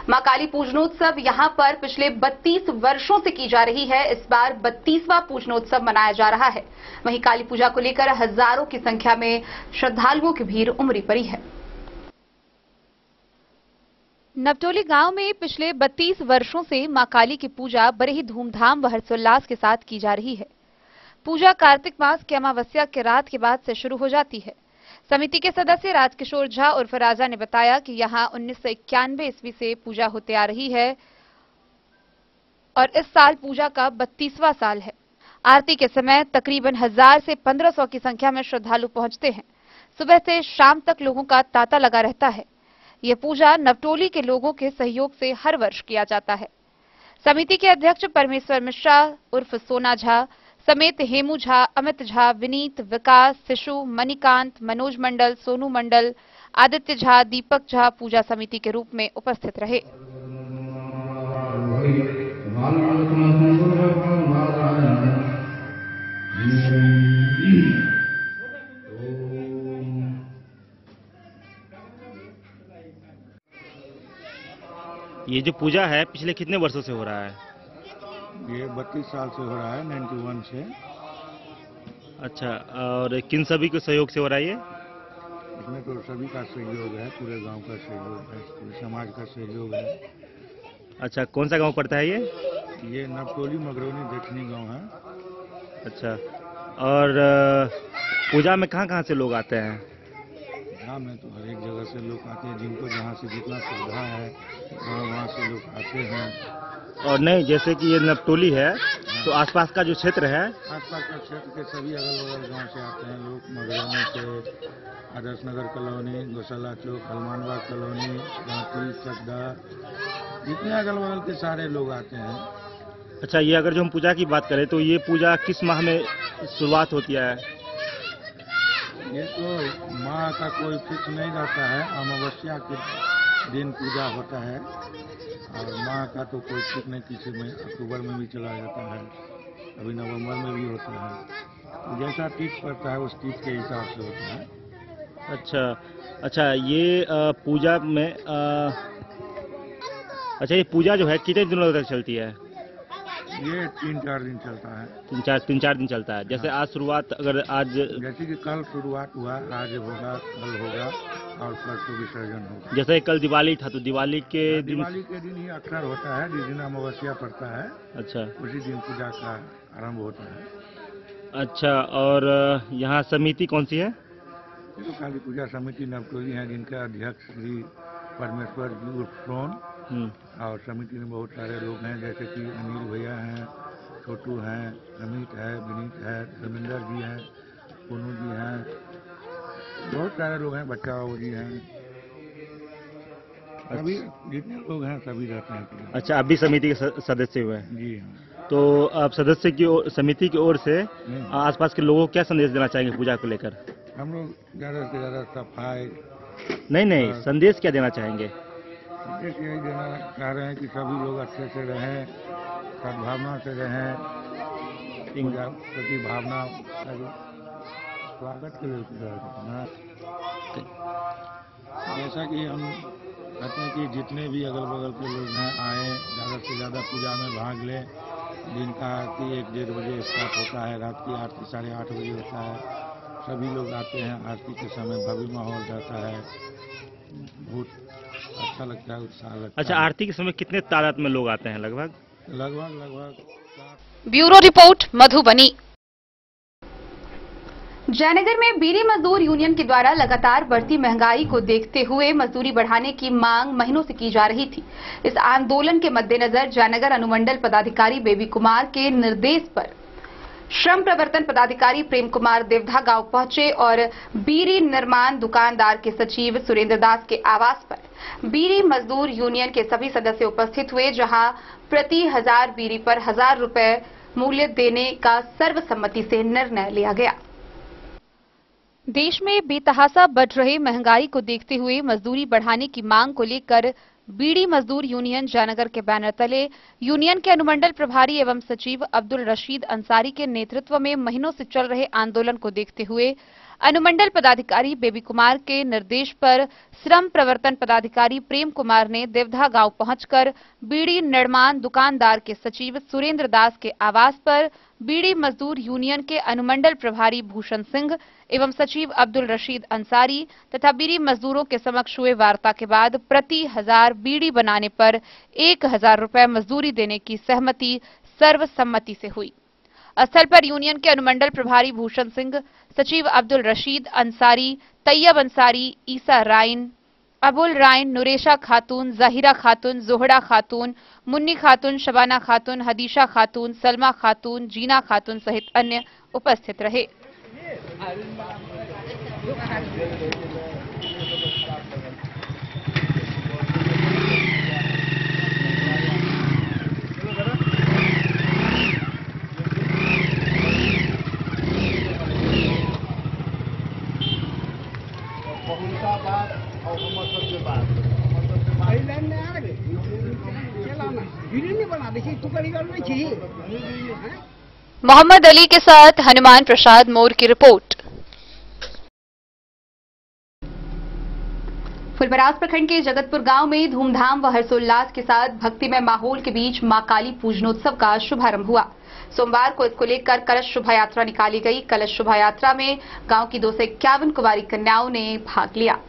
मां काली पूजनोत्सव यहां पर पिछले 32 वर्षों से की जा रही है। इस बार 32वां पूजनोत्सव मनाया जा रहा है। वहीं काली पूजा को लेकर हजारों की संख्या में श्रद्धालुओं की भीड़ उमड़ी पड़ी है। नवटोली गांव में पिछले 32 वर्षों से मां काली की पूजा बड़े ही धूमधाम व हर्षोल्लास के साथ की जा रही है। पूजा कार्तिक मास की अमावस्या के रात के बाद से शुरू हो जाती है। समिति के सदस्य राजकिशोर झा उर्फ राजा ने बताया कि यहां 1991 ईस्वी से पूजा होते आ रही है और इस साल पूजा का 32वां साल है। आरती के समय तकरीबन 1000 से 1500 की संख्या में श्रद्धालु पहुंचते हैं। सुबह से शाम तक लोगों का तांता लगा रहता है। यह पूजा नवटोली के लोगों के सहयोग से हर वर्ष किया जाता है। समिति के अध्यक्ष परमेश्वर मिश्रा उर्फ सोना झा समेत हेमू झा, अमित झा, विनीत, विकास, शिशु, मणिकांत, मनोज मंडल, सोनू मंडल, आदित्य झा, दीपक झा पूजा समिति के रूप में उपस्थित रहे। ये जो पूजा है पिछले कितने वर्षों से हो रहा है? ये 32 साल से हो रहा है, 91 से। अच्छा, और किन सभी के सहयोग से हो रहा है ये? इसमें तो सभी का सहयोग है, पूरे गांव का सहयोग है, पूरे समाज का सहयोग है। अच्छा, कौन सा गांव पड़ता है ये? ये नवटोली मगरौनी दक्षिणी गांव है। अच्छा, और पूजा में कहाँ से लोग आते हैं? पूजा में तो हर एक जगह से लोग आते हैं, जिनको जहाँ से जितना सुविधा है वहाँ से लोग आते हैं। और नहीं, जैसे कि ये नवटोली है तो आसपास का जो क्षेत्र है, आसपास का क्षेत्र के सभी अगल बगल गांव से आते हैं लोग। मगरौनी से आदर्श नगर कॉलोनी, गौशाला चौक, हनुमानबाग कॉलोनी, गांधी, चकदा, जितने अगल बगल के सारे लोग आते हैं। अच्छा, ये अगर जो हम पूजा की बात करें तो ये पूजा किस माह में शुरुआत होती है? ये तो माह का कोई फिक्स नहीं रहता है। अमावस्या के दिन पूजा होता है और माह का तो कोई ठीक नहीं, किसी में अक्टूबर में भी चला जाता है, अभी नवंबर में भी होता है। जैसा तीज पड़ता है उस तीज के हिसाब से होता है। अच्छा, ये पूजा में अच्छा, ये पूजा जो है कितने दिनों तक चलती है? ये 3-4 दिन चलता है। 3-4 दिन चलता है। जैसे आज शुरुआत, अगर आज जैसे कि कल शुरुआत हुआ, आज होगा, कल होगा और परसों विसर्जन होगा। जैसे कल दिवाली था तो दिवाली के दिन ही अक्सर होता है, जिस दिन अमावस्या पड़ता है। अच्छा, उसी दिन पूजा का आरंभ होता है। अच्छा, और यहाँ समिति कौन सी है? तो काली पूजा समिति नवटोली है, जिनका अध्यक्ष श्री परमेश्वर जी उर्फ सोन, और समिति में बहुत सारे लोग हैं, जैसे कि अनिल भैया हैं, छोटू हैं, अमित है, विनीत है, धर्मेंद्र जी हैं, पुनू जी हैं, बहुत सारे लोग हैं, बच्चा बाबू जी हैं। सभी जितने लोग हैं सभी रहते हैं। अच्छा, आप भी समिति के सदस्य हुए हैं? जी हाँ। तो आप सदस्य की समिति की ओर से आसपास के लोगों को क्या संदेश देना चाहेंगे पूजा को लेकर? हम लोग ज़्यादा से ज़्यादा सफाई। नहीं, संदेश क्या देना चाहेंगे? संदेश यही देना चाह रहे हैं कि सभी लोग अच्छे से रहें, सद्भावना से रहें, पूजा प्रति भावना स्वागत के लिए जैसा कि हम कहते हैं कि जितने भी अगल बगल के लोग हैं आए, ज़्यादा से ज़्यादा पूजा में भाग लें। दिन का आरती 1-1:30 बजे स्टार्ट होता है, रात की आरती 8:30 बजे होता है। सभी लोग आते हैं, आरती के समय भव्य माहौल रहता है, बहुत अच्छा लगता है, उत्साह लगता है। अच्छा, आरती के समय कितने तादाद में लोग आते हैं? लगभग ब्यूरो रिपोर्ट मधुबनी। जयनगर में बीड़ी मजदूर यूनियन के द्वारा लगातार बढ़ती महंगाई को देखते हुए मजदूरी बढ़ाने की मांग महीनों से की जा रही थी। इस आंदोलन के मद्देनजर जयनगर अनुमंडल पदाधिकारी बेबी कुमार के निर्देश पर श्रम प्रवर्तन पदाधिकारी प्रेम कुमार देवधा गांव पहुंचे और बीड़ी निर्माण दुकानदार के सचिव सुरेंद्र दास के आवास पर बीड़ी मजदूर यूनियन के सभी सदस्य उपस्थित हुए, जहां प्रति 1000 बीड़ी पर 1000 रुपए मूल्य देने का सर्वसम्मति से निर्णय लिया गया। देश में बेतहासा बढ़ रहे महंगाई को देखते हुए मजदूरी बढ़ाने की मांग को लेकर बीड़ी मजदूर यूनियन जयनगर के बैनर तले यूनियन के अनुमंडल प्रभारी एवं सचिव अब्दुल रशीद अंसारी के नेतृत्व में महीनों से चल रहे आंदोलन को देखते हुए अनुमंडल पदाधिकारी बेबी कुमार के निर्देश पर श्रम प्रवर्तन पदाधिकारी प्रेम कुमार ने देवधा गांव पहुंचकर बीड़ी निर्माण दुकानदार के सचिव सुरेंद्र दास के आवास पर बीड़ी मजदूर यूनियन के अनुमंडल प्रभारी भूषण सिंह एवं सचिव अब्दुल रशीद अंसारी तथा बीड़ी मजदूरों के समक्ष हुए वार्ता के बाद प्रति 1000 बीड़ी बनाने पर 1000 रुपए मजदूरी देने की सहमति सर्वसम्मति से हुई। स्थल पर यूनियन के अनुमंडल प्रभारी भूषण सिंह, सचिव अब्दुल रशीद अंसारी, तैयब अंसारी, ईसा राइन, अबुल राइन, नुरेशा खातून, जहीरा खातून, जोहड़ा खातून, मुन्नी खातून, शबाना खातून, हदीशा खातून, सलमा खातून, जीना खातून सहित अन्य उपस्थित रहे। मोहम्मद अली के साथ हनुमान प्रसाद मोर की रिपोर्ट। फुलपरास प्रखंड के जगतपुर गांव में धूमधाम व हर्षोल्लास के साथ भक्तिमय माहौल के बीच मां काली पूजनोत्सव का शुभारंभ हुआ। सोमवार को इसको लेकर कलश शोभा यात्रा निकाली गई। कलश शोभा यात्रा में गांव की 251 कुंवारी कन्याओं ने भाग लिया।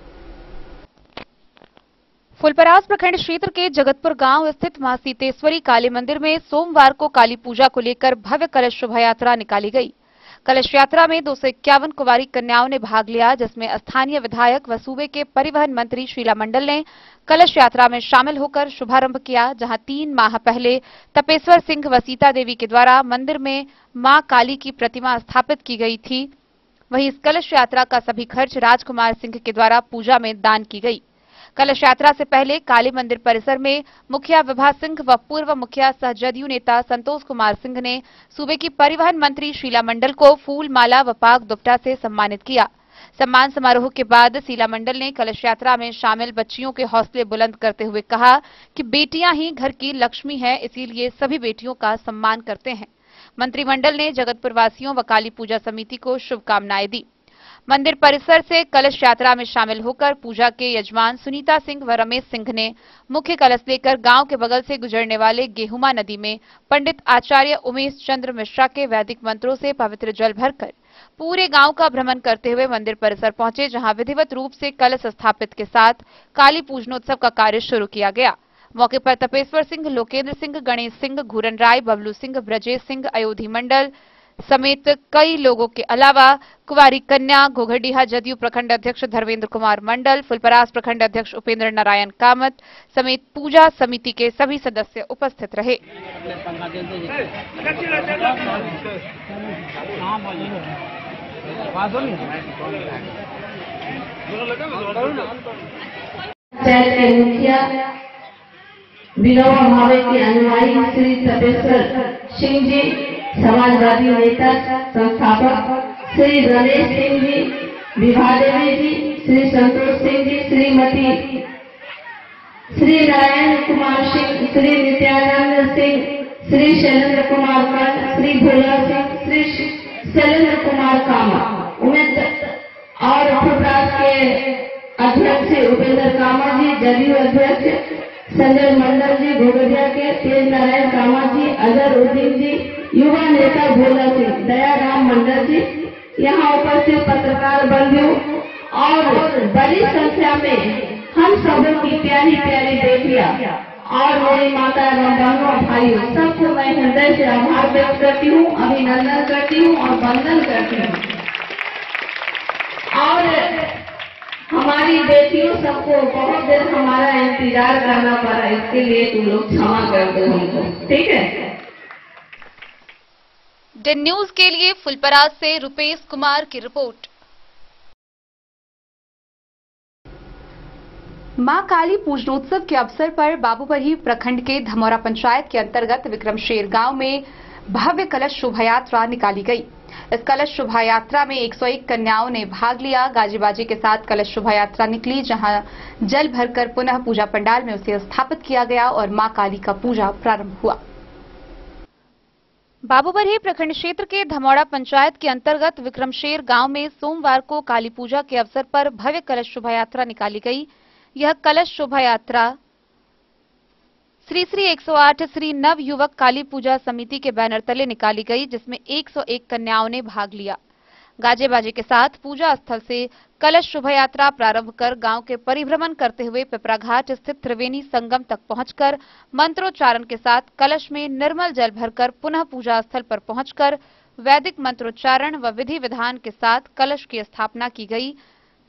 फुलपरास प्रखंड क्षेत्र के जगतपुर गांव स्थित मां सीतेश्वरी काली मंदिर में सोमवार को काली पूजा को लेकर भव्य कलश शोभा यात्रा निकाली गई। कलश यात्रा में 251 कुंवारी कन्याओं ने भाग लिया, जिसमें स्थानीय विधायक व सूबे के परिवहन मंत्री शीला मंडल ने कलश यात्रा में शामिल होकर शुभारंभ किया, जहां 3 माह पहले तपेश्वर सिंह व सीता देवी के द्वारा मंदिर में मां काली की प्रतिमा स्थापित की गई थी। वहीं इस कलश यात्रा का सभी खर्च राजकुमार सिंह के द्वारा पूजा में दान की गई। कलश यात्रा से पहले काली मंदिर परिसर में मुखिया विभा सिंह व पूर्व मुखिया सह जदयू नेता संतोष कुमार सिंह ने सूबे की परिवहन मंत्री शीला मंडल को फूल माला व पाक दुपट्टा से सम्मानित किया। सम्मान समारोह के बाद शीला मंडल ने कलश यात्रा में शामिल बच्चियों के हौसले बुलंद करते हुए कहा कि बेटियां ही घर की लक्ष्मी है, इसीलिए सभी बेटियों का सम्मान करते हैं। मंत्रिमंडल ने जगतपुर वासियों व काली पूजा समिति को शुभकामनाएं दी। मंदिर परिसर से कलश यात्रा में शामिल होकर पूजा के यजमान सुनीता सिंह व रमेश सिंह ने मुख्य कलश लेकर गांव के बगल से गुजरने वाले गेहुमा नदी में पंडित आचार्य उमेश चंद्र मिश्रा के वैदिक मंत्रों से पवित्र जल भरकर पूरे गांव का भ्रमण करते हुए मंदिर परिसर पहुंचे, जहां विधिवत रूप से कलश स्थापित के साथ काली पूजनोत्सव का कार्य शुरू किया गया। मौके पर तपेश्वर सिंह, लोकेंद्र सिंह, गणेश सिंह, घूरन राय, बबलू सिंह, ब्रजेश सिंह, अयोधी मंडल समेत कई लोगों के अलावा कुंवारी कन्या, घोघरडीहा जदयू प्रखंड अध्यक्ष धर्मेंद्र कुमार मंडल, फुलपरास प्रखंड अध्यक्ष उपेंद्र नारायण कामत समेत पूजा समिति के सभी सदस्य उपस्थित रहे। मुखिया विनोबा भावे के अनुयायी श्री तपेश्वर सिंह जी, समाजवादी नेता संस्थापक श्री गणेश सिंह जी, विभा देवी जी, श्री संतोष सिंह जी, श्रीमती श्री नारायण कुमार सिंह, श्री नित्यानंद सिंह, श्री शैलेंद्र कुमार कंठ, श्री भोला सिंह, श्री शैलेंद्र कुमार कामा, और उपराष्ट्र के अध्यक्ष उपेंद्र कामा जी, जदयू अध्यक्ष संजय मंडल जी, घोगरिया के तेज नारायण कामा जी, अजहर उद्दीन जी, युवा नेता भोला सिंह, दयाराम मंडल जी, यहाँ उपस्थित पत्रकार बंधुओं और बड़ी संख्या में हम सबों की प्यारी प्यारी बेटियां और मेरी माता एवं बहनों भाइयों, सबको मैं हृदय से आभार व्यक्त करती हूँ, अभिनंदन करती हूँ और वंदन करती हूँ। और हमारी बेटियों सबको बहुत देर हमारा इंतजार करना पड़ा, इसके लिए तुम लोग क्षमा कर दो हमको, ठीक है। डेन न्यूज के लिए फुलपरास से रुपेश कुमार की रिपोर्ट। मां काली पूजनोत्सव के अवसर पर बाबूबरही प्रखंड के धमौरा पंचायत के अंतर्गत विक्रमशेर गांव में भव्य कलश शोभा यात्रा निकाली गई। इस कलश शोभा यात्रा में 101 कन्याओं ने भाग लिया। गाजी बाजी के साथ कलश शोभा यात्रा निकली, जहां जल भरकर पुनः पूजा पंडाल में उसे स्थापित किया गया और मां काली का पूजा प्रारंभ हुआ। बाबूबरही प्रखंड क्षेत्र के धमौड़ा पंचायत के अंतर्गत विक्रमशेर गांव में सोमवार को काली पूजा के अवसर पर भव्य कलश शोभा यात्रा निकाली गई। यह कलश शोभा यात्रा श्री 108 श्री नव युवक काली पूजा समिति के बैनर तले निकाली गई, जिसमें 101 कन्याओं ने भाग लिया। गाजे बाजे के साथ पूजा स्थल से कलश शोभा यात्रा प्रारंभ कर गांव के परिभ्रमण करते हुए पिपराघाट स्थित त्रिवेणी संगम तक पहुंचकर मंत्रोच्चारण के साथ कलश में निर्मल जल भरकर पुनः पूजा स्थल पर पहुंचकर वैदिक मंत्रोच्चारण व विधि विधान के साथ कलश की स्थापना की गई।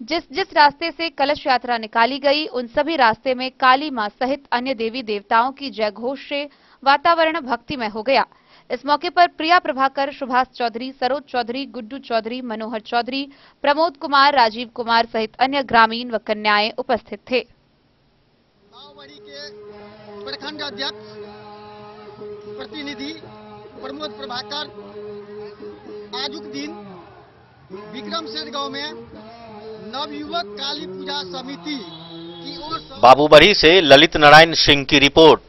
जिस रास्ते से कलश यात्रा निकाली गई, उन सभी रास्ते में काली मां सहित अन्य देवी देवताओं की जय घोष से वातावरण भक्तिमय हो गया। इस मौके पर प्रिया प्रभाकर, सुभाष चौधरी, सरोज चौधरी, गुड्डू चौधरी, मनोहर चौधरी, प्रमोद कुमार, राजीव कुमार सहित अन्य ग्रामीण व कन्याएं उपस्थित थे। बाबूबरही के प्रखंड अध्यक्ष प्रतिनिधि प्रमोद प्रभाकर आजुक दिन विक्रमशेर गांव में नवयुवक काली पूजा समिति की ओर से बाबूबरही से ललित नारायण सिंह की रिपोर्ट।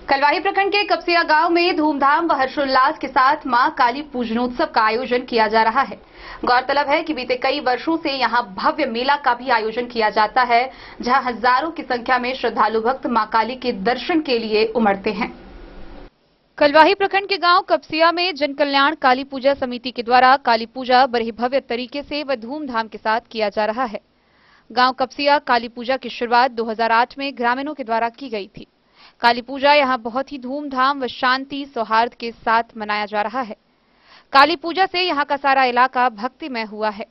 कलवाही प्रखंड के कपसिया गांव में धूमधाम व हर्षोल्लास के साथ मां काली पूजनोत्सव का आयोजन किया जा रहा है। गौरतलब है कि बीते कई वर्षों से यहां भव्य मेला का भी आयोजन किया जाता है, जहां हजारों की संख्या में श्रद्धालु भक्त मां काली के दर्शन के लिए उमड़ते हैं। कलवाही प्रखंड के गांव कपसिया में जन कल्याण काली पूजा समिति के द्वारा काली पूजा बड़े भव्य तरीके से व धूमधाम के साथ किया जा रहा है। गांव कपसिया काली पूजा की शुरुआत 2008 में ग्रामीणों के द्वारा की गई थी। काली पूजा यहां बहुत ही धूमधाम व शांति सौहार्द के साथ मनाया जा रहा है। काली पूजा से यहां का सारा इलाका भक्तिमय हुआ है।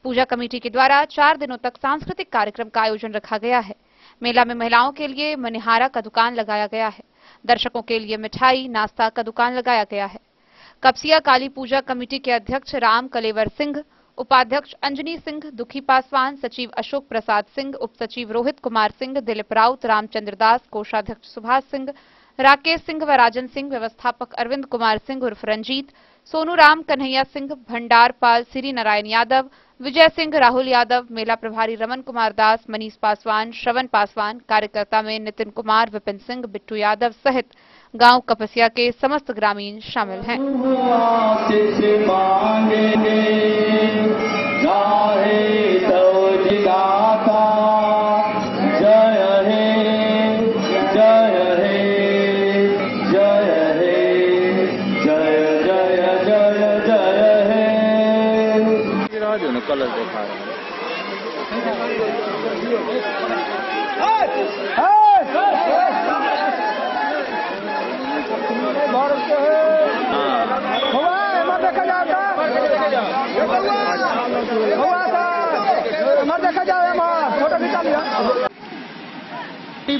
पूजा कमेटी के द्वारा 4 दिनों तक सांस्कृतिक कार्यक्रम का आयोजन रखा गया है। मेला में महिलाओं के लिए मनिहारा का दुकान लगाया गया है। दर्शकों के लिए मिठाई नाश्ता का दुकान लगाया गया है। कपसिया काली पूजा कमेटी के अध्यक्ष राम कलेवर सिंह, उपाध्यक्ष अंजनी सिंह, दुखी पासवान, सचिव अशोक प्रसाद सिंह, उप सचिव रोहित कुमार सिंह, दिलीप राउत, रामचंद्र दास, कोषाध्यक्ष सुभाष सिंह, राकेश सिंह व राजन सिंह, व्यवस्थापक अरविंद कुमार सिंह उर्फ रंजीत, सोनू राम, कन्हैया सिंह, भंडारपाल, श्री नारायण यादव, विजय सिंह, राहुल यादव, मेला प्रभारी रमन कुमार दास, मनीष पासवान, श्रवण पासवान, कार्यकर्ता में नितिन कुमार, विपिन सिंह, बिट्टू यादव सहित गांव कपसिया के समस्त ग्रामीण शामिल हैं। कलर दिखा रहा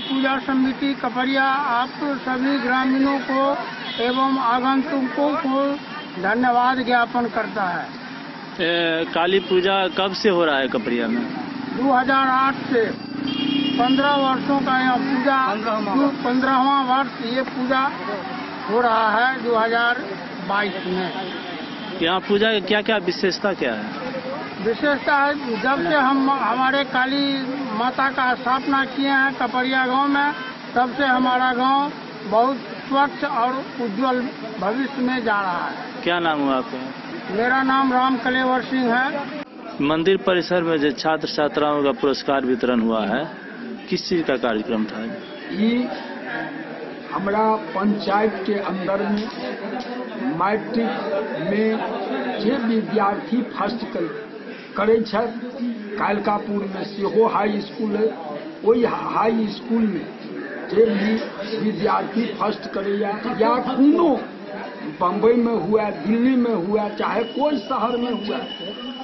पूजा समिति कपरिया आप सभी ग्रामीणों को एवं आगंतुकों को धन्यवाद ज्ञापन करता है। काली पूजा कब से हो रहा है कपरिया में? 2008 से 15 वर्षों का यह पूजा 15वां वर्ष ये पूजा हो रहा है 2022 में। यहाँ पूजा की क्या क्या विशेषता क्या है? विशेषता है जब से हम हमारे काली माता का स्थापना किए हैं कपड़िया गांव में, तब से हमारा गांव बहुत स्वच्छ और उज्जवल भविष्य में जा रहा है। क्या नाम हुआ आपका? मेरा नाम राम कलेवर सिंह है। मंदिर परिसर में जो छात्र छात्राओं का पुरस्कार वितरण हुआ है, किस चीज का कार्यक्रम था? ये हमारा पंचायत के अंदर में मैट्रिक में जे विद्यार्थी फर्स्ट करे कालकापुर में सेहो हाई स्कूल है, वही हाई स्कूल में जे भी विद्यार्थी फर्स्ट करे या कोनो बम्बई में हुआ, दिल्ली में हुआ, चाहे कोई शहर में हुआ,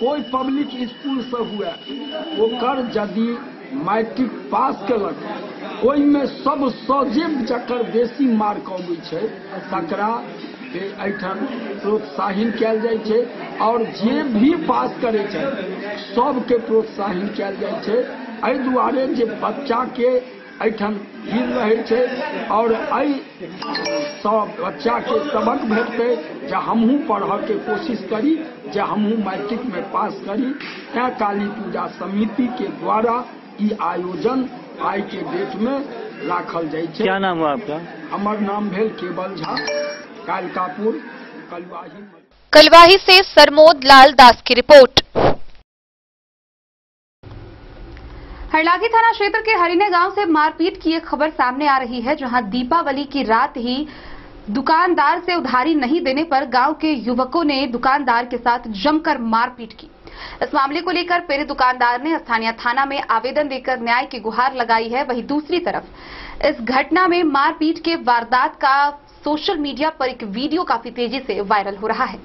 कोई पब्लिक स्कूल से हुआ, वो कर यदि मैट्रिक पास कलक, ओहि में सब सजेब जकर बेसी मार्क अबै छै तकरा एहिठाम प्रोत्साहित कयल जाइ छै, और जे भी पास करे छै सबके प्रोत्साहित कयल जाइ छै। एहि दुआरे जे बच्चा के एहिठाम भीड़ रहे छै और सब बच्चा के सबक भेटते जे हमहूँ पढ़ के कोशिश करी, जे हमहूँ मैट्रिक में पास करी। तैं काली पूजा समिति के द्वारा ई आयोजन आई के डेट में राखल जाइ छै। क्या नाम हुआ आपका? हमर नाम भेल केवल झा, कालकापुर कलवाही। कलवाही से सरमोद लाल दास की रिपोर्ट। हरलाखी थाना क्षेत्र के हरिने गांव से मारपीट की एक खबर सामने आ रही है, जहां दीपावली की रात ही दुकानदार से उधारी नहीं देने पर गांव के युवकों ने दुकानदार के साथ जमकर मारपीट की। इस मामले को लेकर पीड़ित दुकानदार ने स्थानीय थाना में आवेदन देकर न्याय की गुहार लगाई है। वहीं दूसरी तरफ इस घटना में मारपीट के वारदात का सोशल मीडिया पर एक वीडियो काफी तेजी से वायरल हो रहा है।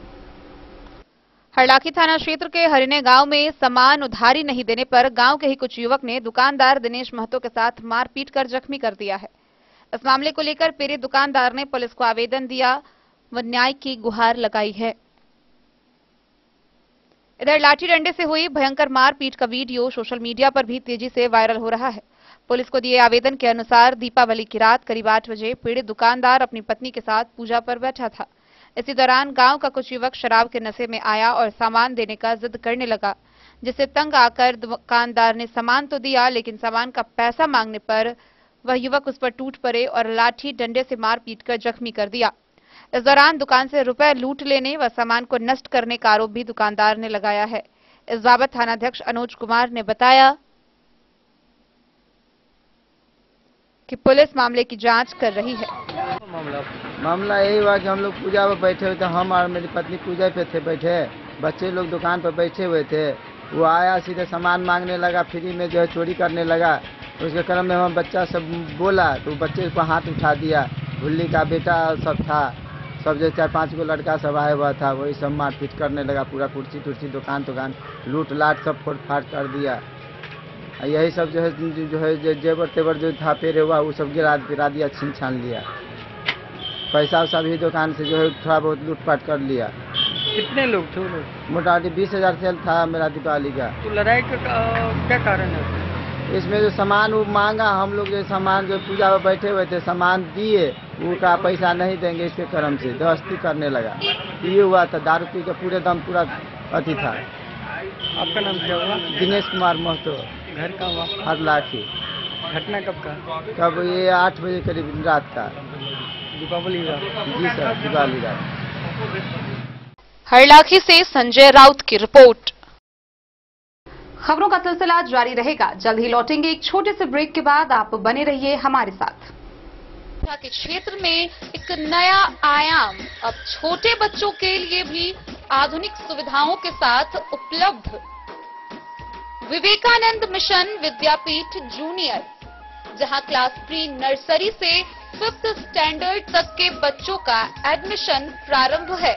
हरलाखी थाना क्षेत्र के हरिने गांव में सामान उधारी नहीं देने पर गांव के ही कुछ युवक ने दुकानदार दिनेश महतो के साथ मारपीट कर जख्मी कर दिया है। इस मामले को लेकर पीड़ित दुकानदार ने पुलिस को आवेदन दिया व न्याय की गुहार लगाई है। इधर लाठी डंडे से हुई भयंकर मारपीट का वीडियो सोशल मीडिया पर भी तेजी से वायरल हो रहा है। पुलिस को दिए आवेदन के अनुसार दीपावली की रात करीब 8 बजे पीड़ित दुकानदार अपनी पत्नी के साथ पूजा पर बैठा था। इसी दौरान गांव का कुछ युवक शराब के नशे में आया और सामान देने का जिद करने लगा, जिससे तंग आकर दुकानदार ने सामान तो दिया, लेकिन सामान का पैसा मांगने पर वह युवक उस पर टूट पड़े और लाठी डंडे से मार पीट कर जख्मी कर दिया। इस दौरान दुकान से रुपए लूट लेने व सामान को नष्ट करने का आरोप भी दुकानदार ने लगाया है। इस बाबत थानाध्यक्ष अनुज कुमार ने बताया कि पुलिस मामले की जांच कर रही है। मामला यही हुआ कि हम लोग पूजा पर बैठे हुए थे, हम और मेरी पत्नी पूजा पे थे बैठे, बच्चे लोग दुकान पर बैठे हुए थे। वो आया सीधे सामान मांगने लगा, फ्री में जो है चोरी करने लगा। उसके क्रम में हम बच्चा सब बोला तो बच्चे को हाथ उठा दिया। भुल्ली का बेटा सब था, सब जो 4-5 गो लड़का सब आया हुआ था, वही सब मारपीट करने लगा। पूरा कुर्सी तुर्सी दुकान लूट लाट सब फोड़ फाड़ कर दिया। यही सब जो है जेवर तेवर जो था पेरे हुआ वो सब गिरा दिया, छीन छान लिया। पैसा वैसा भी दुकान से जो है थोड़ा बहुत लूटपाट कर लिया। कितने लोग थे? मोटामोटी 20,000 सेल था मेरा दीपावली का। तो लड़ाई का क्या कारण है? इसमें जो सामान वो मांगा, हम लोग जो सामान जो पूजा में बैठे हुए थे सामान दिए, उसका पैसा नहीं देंगे इसके क्रम से दस्ती करने लगा। ये हुआ था, दारू पी के पूरे दम पूरा अति था। आपका नाम क्या हुआ? दिनेश कुमार महतो। घर का हुआ? हरलाखी। घटना कब का? कब ये 8 बजे करीब रात का। दीपावली रात? जी सर, दीपावली रात। हरलाखी से संजय राउत की रिपोर्ट। खबरों का सिलसिला जारी रहेगा, जल्द ही लौटेंगे एक छोटे से ब्रेक के बाद। आप बने रहिए हमारे साथ। के क्षेत्र में एक नया आयाम अब छोटे बच्चों के लिए भी आधुनिक सुविधाओं के साथ उपलब्ध। विवेकानंद मिशन विद्यापीठ जूनियर, जहां क्लास प्री नर्सरी से 5th स्टैंडर्ड तक के बच्चों का एडमिशन प्रारंभ है।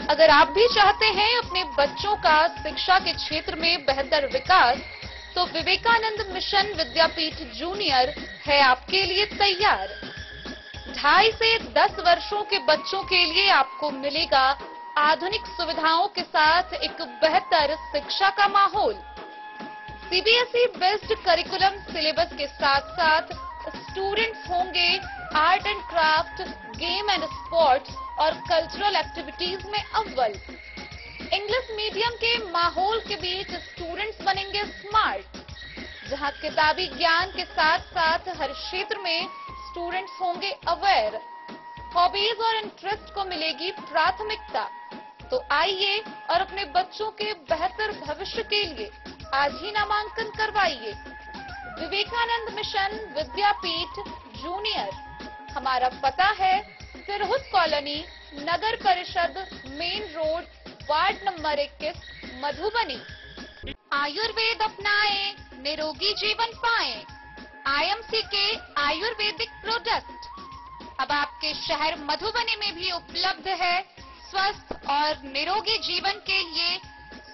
अगर आप भी चाहते हैं अपने बच्चों का शिक्षा के क्षेत्र में बेहतर विकास, तो विवेकानंद मिशन विद्यापीठ जूनियर है आपके लिए तैयार। 2.5 से 10 वर्षों के बच्चों के लिए आपको मिलेगा आधुनिक सुविधाओं के साथ एक बेहतर शिक्षा का माहौल। सीबीएसई बेस्ड करिकुलम सिलेबस के साथ साथ स्टूडेंट्स होंगे art and craft, game and sports और कल्चरल एक्टिविटीज में अव्वल। इंग्लिश मीडियम के माहौल के बीच स्टूडेंट्स बनेंगे स्मार्ट, जहां किताबी ज्ञान के साथ साथ हर क्षेत्र में स्टूडेंट्स होंगे अवेयर। हॉबीज और इंटरेस्ट को मिलेगी प्राथमिकता। तो आइए और अपने बच्चों के बेहतर भविष्य के लिए आज ही नामांकन करवाइए। विवेकानंद मिशन विद्यापीठ जूनियर। हमारा पता है सिरहुत कॉलोनी, नगर परिषद, main road, ward number 21, Madhubani. Ayurveda अपनाएं, निरोगी जीवन पाएं। आईएमसी के आयुर्वेदिक प्रोडक्ट अब आपके शहर मधुबनी में भी उपलब्ध है। स्वस्थ और निरोगी जीवन के लिए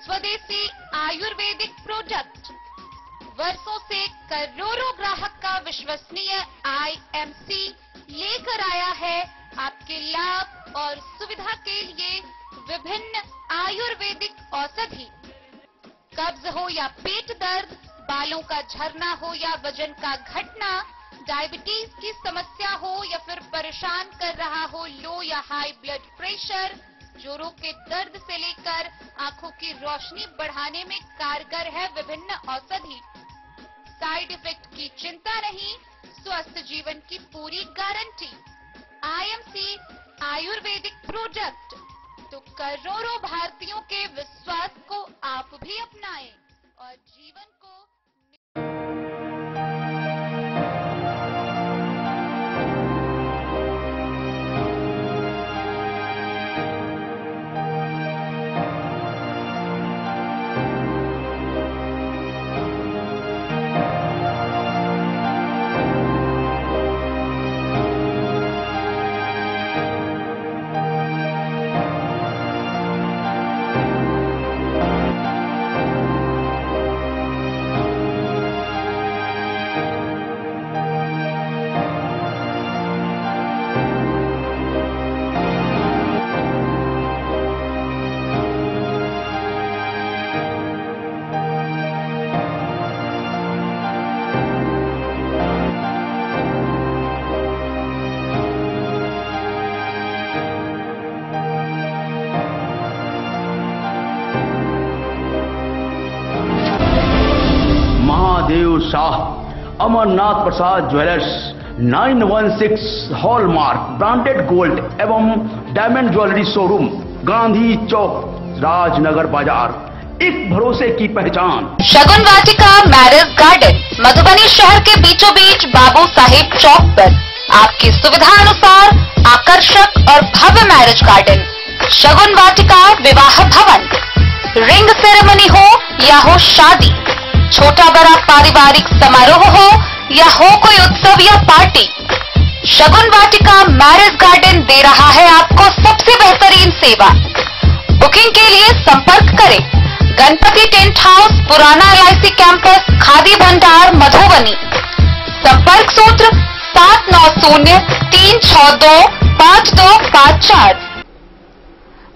स्वदेशी आयुर्वेदिक प्रोडक्ट। वर्षों से करोड़ों ग्राहक का विश्वसनीय आईएमसी लेकर आया है आपके लाभ और सुविधा के लिए विभिन्न आयुर्वेदिक औषधि। कब्ज हो या पेट दर्द, बालों का झरना हो या वजन का घटना, डायबिटीज की समस्या हो या फिर परेशान कर रहा हो लो या हाई ब्लड प्रेशर, जोड़ों के दर्द से लेकर आंखों की रोशनी बढ़ाने में कारगर है विभिन्न औषधि। साइड इफेक्ट की चिंता नहीं, स्वस्थ जीवन की पूरी गारंटी। IMC Ayurvedic product. तो करोड़ों भारतीयों के विश्वास को आप भी अपनाएं और जीवन को। महादेव शाह अमरनाथ प्रसाद ज्वेलर्स 916 हॉलमार्क ब्रांडेड गोल्ड एवं डायमंड ज्वेलरी शोरूम, गांधी चौक, राजनगर बाजार, एक भरोसे की पहचान। शगुन वाटिका मैरिज गार्डन मधुबनी शहर के बीचों बीच बाबू साहेब चौक पर आपकी सुविधा अनुसार आकर्षक और भव्य मैरिज गार्डन। शगुन वाटिका विवाह भवन, रिंग सेरेमनी हो या हो शादी, छोटा बड़ा पारिवारिक समारोह हो या हो कोई उत्सव या पार्टी, शगुन वाटिका मैरिज गार्डन दे रहा है आपको सबसे बेहतरीन सेवा। बुकिंग के लिए संपर्क करें गणपति टेंट हाउस, पुराना LIC कैंपस, खादी भंडार, मधुबनी। संपर्क सूत्र 7903625254।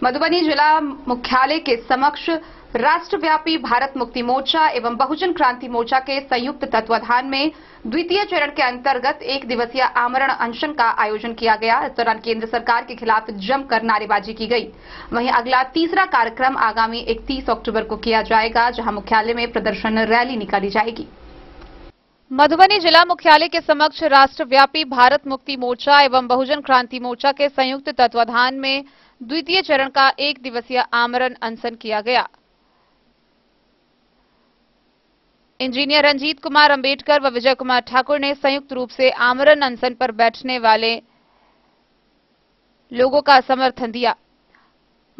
मधुबनी जिला मुख्यालय के समक्ष राष्ट्रव्यापी भारत मुक्ति मोर्चा एवं बहुजन क्रांति मोर्चा के संयुक्त तत्वाधान में द्वितीय चरण के अंतर्गत 1 दिवसीय आमरण अनशन का आयोजन किया गया। इस दौरान केंद्र सरकार के खिलाफ जमकर नारेबाजी की गई। वहीं अगला तीसरा कार्यक्रम आगामी 31 अक्टूबर को किया जाएगा, जहां मुख्यालय में प्रदर्शन रैली निकाली जाएगी। मधुबनी जिला मुख्यालय के समक्ष राष्ट्रव्यापी भारत मुक्ति मोर्चा एवं बहुजन क्रांति मोर्चा के संयुक्त तत्वाधान में द्वितीय चरण का 1 दिवसीय आमरण अनशन किया गया। इंजीनियर रंजीत कुमार अंबेडकर व विजय कुमार ठाकुर ने संयुक्त रूप से आमरण अनशन पर बैठने वाले लोगों का समर्थन दिया।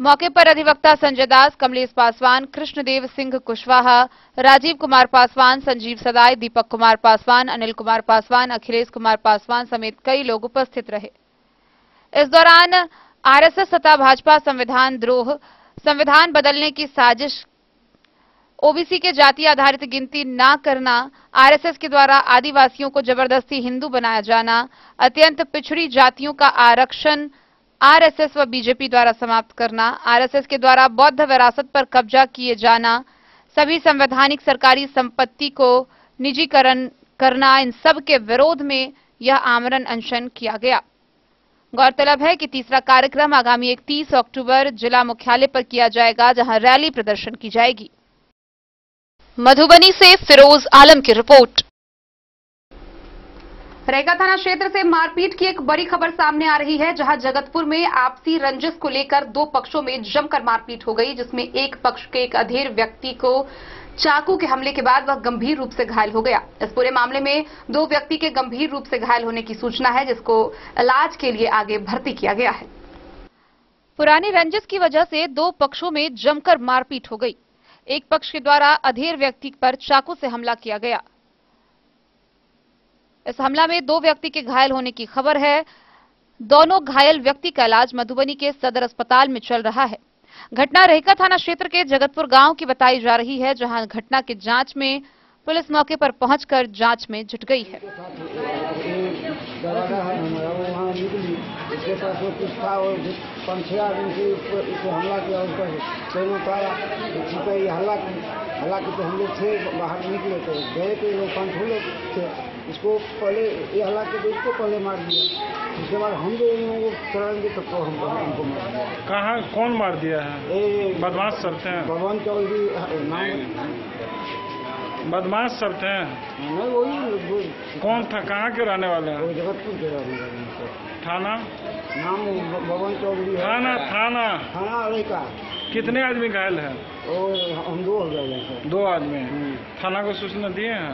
मौके पर अधिवक्ता संजय दास, कमलेश पासवान, कृष्णदेव सिंह कुशवाहा, राजीव कुमार पासवान, संजीव सदाई, दीपक कुमार पासवान, अनिल कुमार पासवान, अखिलेश कुमार पासवान समेत कई लोग उपस्थित रहे। इस दौरान आरएसएस तथा भाजपा संविधान द्रोह, संविधान बदलने की साजिश, ओबीसी के जाति आधारित गिनती न करना, आरएसएस के द्वारा आदिवासियों को जबरदस्ती हिंदू बनाया जाना, अत्यंत पिछड़ी जातियों का आरक्षण आरएसएस व बीजेपी द्वारा समाप्त करना, आरएसएस के द्वारा बौद्ध विरासत पर कब्जा किए जाना, सभी संवैधानिक सरकारी संपत्ति को निजीकरण करना, इन सब के विरोध में यह आमरण अनशन किया गया। गौरतलब है कि तीसरा कार्यक्रम आगामी 31 अक्टूबर जिला मुख्यालय पर किया जाएगा, जहां रैली प्रदर्शन की जाएगी। मधुबनी से फिरोज आलम की रिपोर्ट। रैका थाना क्षेत्र से मारपीट की एक बड़ी खबर सामने आ रही है, जहां जगतपुर में आपसी रंजिश को लेकर दो पक्षों में जमकर मारपीट हो गई, जिसमें एक पक्ष के एक अधेड़ व्यक्ति को चाकू के हमले के बाद वह गंभीर रूप से घायल हो गया। इस पूरे मामले में दो व्यक्ति के गंभीर रूप से घायल होने की सूचना है, जिसको इलाज के लिए आगे भर्ती किया गया है। पुरानी रंजिश की वजह से दो पक्षों में जमकर मारपीट हो गई। एक पक्ष के द्वारा अधेड़ व्यक्ति पर चाकू से हमला किया गया। इस हमला में दो व्यक्ति के घायल होने की खबर है। दोनों घायल व्यक्ति का इलाज मधुबनी के सदर अस्पताल में चल रहा है। घटना रैका थाना क्षेत्र के जगतपुर गांव की बताई जा रही है, जहां घटना की जांच में पुलिस मौके पर पहुंचकर जांच में जुट गई है। इसके पास वो कुछ था और 5-6 आदमी से इसे हमला किया, उसका दोनों तारा हालांकि तो हम लोग थे बाहर निकले तो गए थे लोग 5-6 लोग थे। इसको पहले ये हालांकि तो इसको पहले मार दिया, उसके बाद हम लोगों को चढ़ाएंगे तो हमको मार दिया। कहाँ कौन मार दिया है? बदमाश सब थे? भगवान चौधरी नाम बदमाश सब थे? नहीं, वही कौन था? कहाँ के रहने वाले हैं? जगतपुर के रहने वाले। थाना नाम भगवान चौधरी। थाना रैका। कितने आदमी घायल हैं? और हम 2 हो गए। 2 आदमी। थाना को सूचना दिए हैं?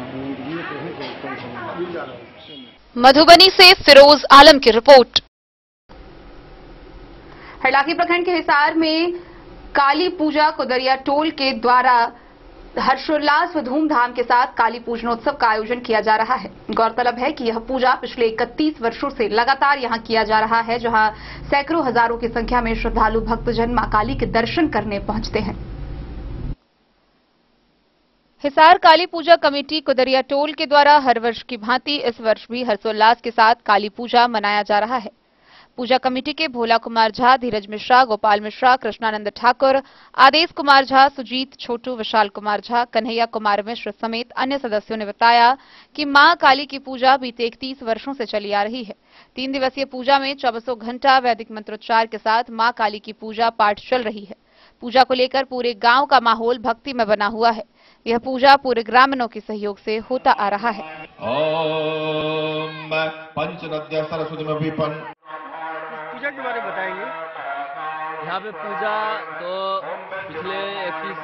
मधुबनी से फिरोज आलम की रिपोर्ट। हरलाखी प्रखंड के हिसार में काली पूजा कुदरिया टोल के द्वारा हर्षोल्लास व धूमधाम के साथ काली पूजनोत्सव का आयोजन किया जा रहा है। गौरतलब है कि यह पूजा पिछले 31 वर्षों से लगातार यहां किया जा रहा है, जहां सैकड़ों हजारों की संख्या में श्रद्धालु भक्तजन मां काली के दर्शन करने पहुंचते हैं। हिसार काली पूजा कमेटी कुदरिया टोल के द्वारा हर वर्ष की भांति इस वर्ष भी हर्षोल्लास के साथ काली पूजा मनाया जा रहा है। पूजा कमेटी के भोला कुमार झा, धीरज मिश्रा, गोपाल मिश्रा, कृष्णानंद ठाकुर, आदेश कुमार झा, सुजीत छोटू, विशाल कुमार झा, कन्हैया कुमार मिश्र समेत अन्य सदस्यों ने बताया कि मां काली की पूजा बीते 31 वर्षों से चली आ रही है। 3 दिवसीय पूजा में 24 घंटा वैदिक मंत्रोच्चार के साथ मां काली की पूजा पाठ चल रही है। पूजा को लेकर पूरे गांव का माहौल भक्ति में बना हुआ है। यह पूजा पूरे ग्रामीणों के सहयोग से होता आ रहा है। पूजा के बारे में बताएंगे। यहाँ पे पूजा तो पिछले 21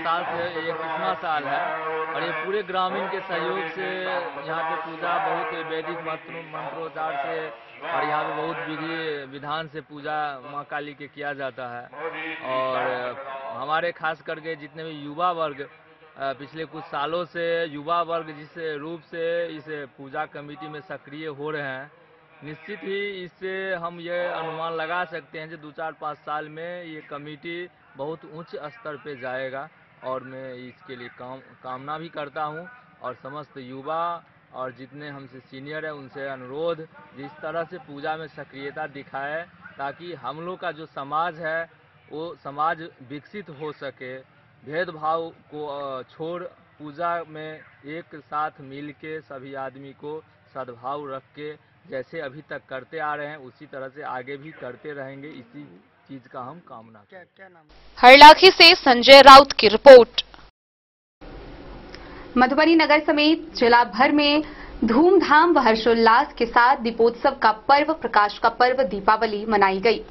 साल से 21वां साल है और ये पूरे ग्रामीण के सहयोग से यहाँ पे पूजा बहुत वैदिक मंत्रोच्चार से और यहाँ पे बहुत विधि विधान से पूजा माँ काली के किया जाता है। और हमारे खास करके जितने भी युवा वर्ग पिछले कुछ सालों से युवा वर्ग जिस रूप से इस पूजा कमेटी में सक्रिय हो रहे हैं, निश्चित ही इससे हम ये अनुमान लगा सकते हैं कि 2-4-5 साल में ये कमेटी बहुत उच्च स्तर पे जाएगा। और मैं इसके लिए कामना भी करता हूँ और समस्त युवा और जितने हमसे सीनियर है उनसे अनुरोध जिस तरह से पूजा में सक्रियता दिखाए ताकि हम लोग का जो समाज है वो समाज विकसित हो सके। भेदभाव को छोड़ पूजा में एक साथ मिल के सभी आदमी को सद्भाव रख के जैसे अभी तक करते आ रहे हैं उसी तरह से आगे भी करते रहेंगे। इसी चीज का हम कामना करते हैं। हरलाखी से संजय राउत की रिपोर्ट। मधुबनी नगर समेत जिला भर में धूमधाम व हर्षोल्लास के साथ दीपोत्सव का पर्व, प्रकाश का पर्व दीपावली मनाई गई।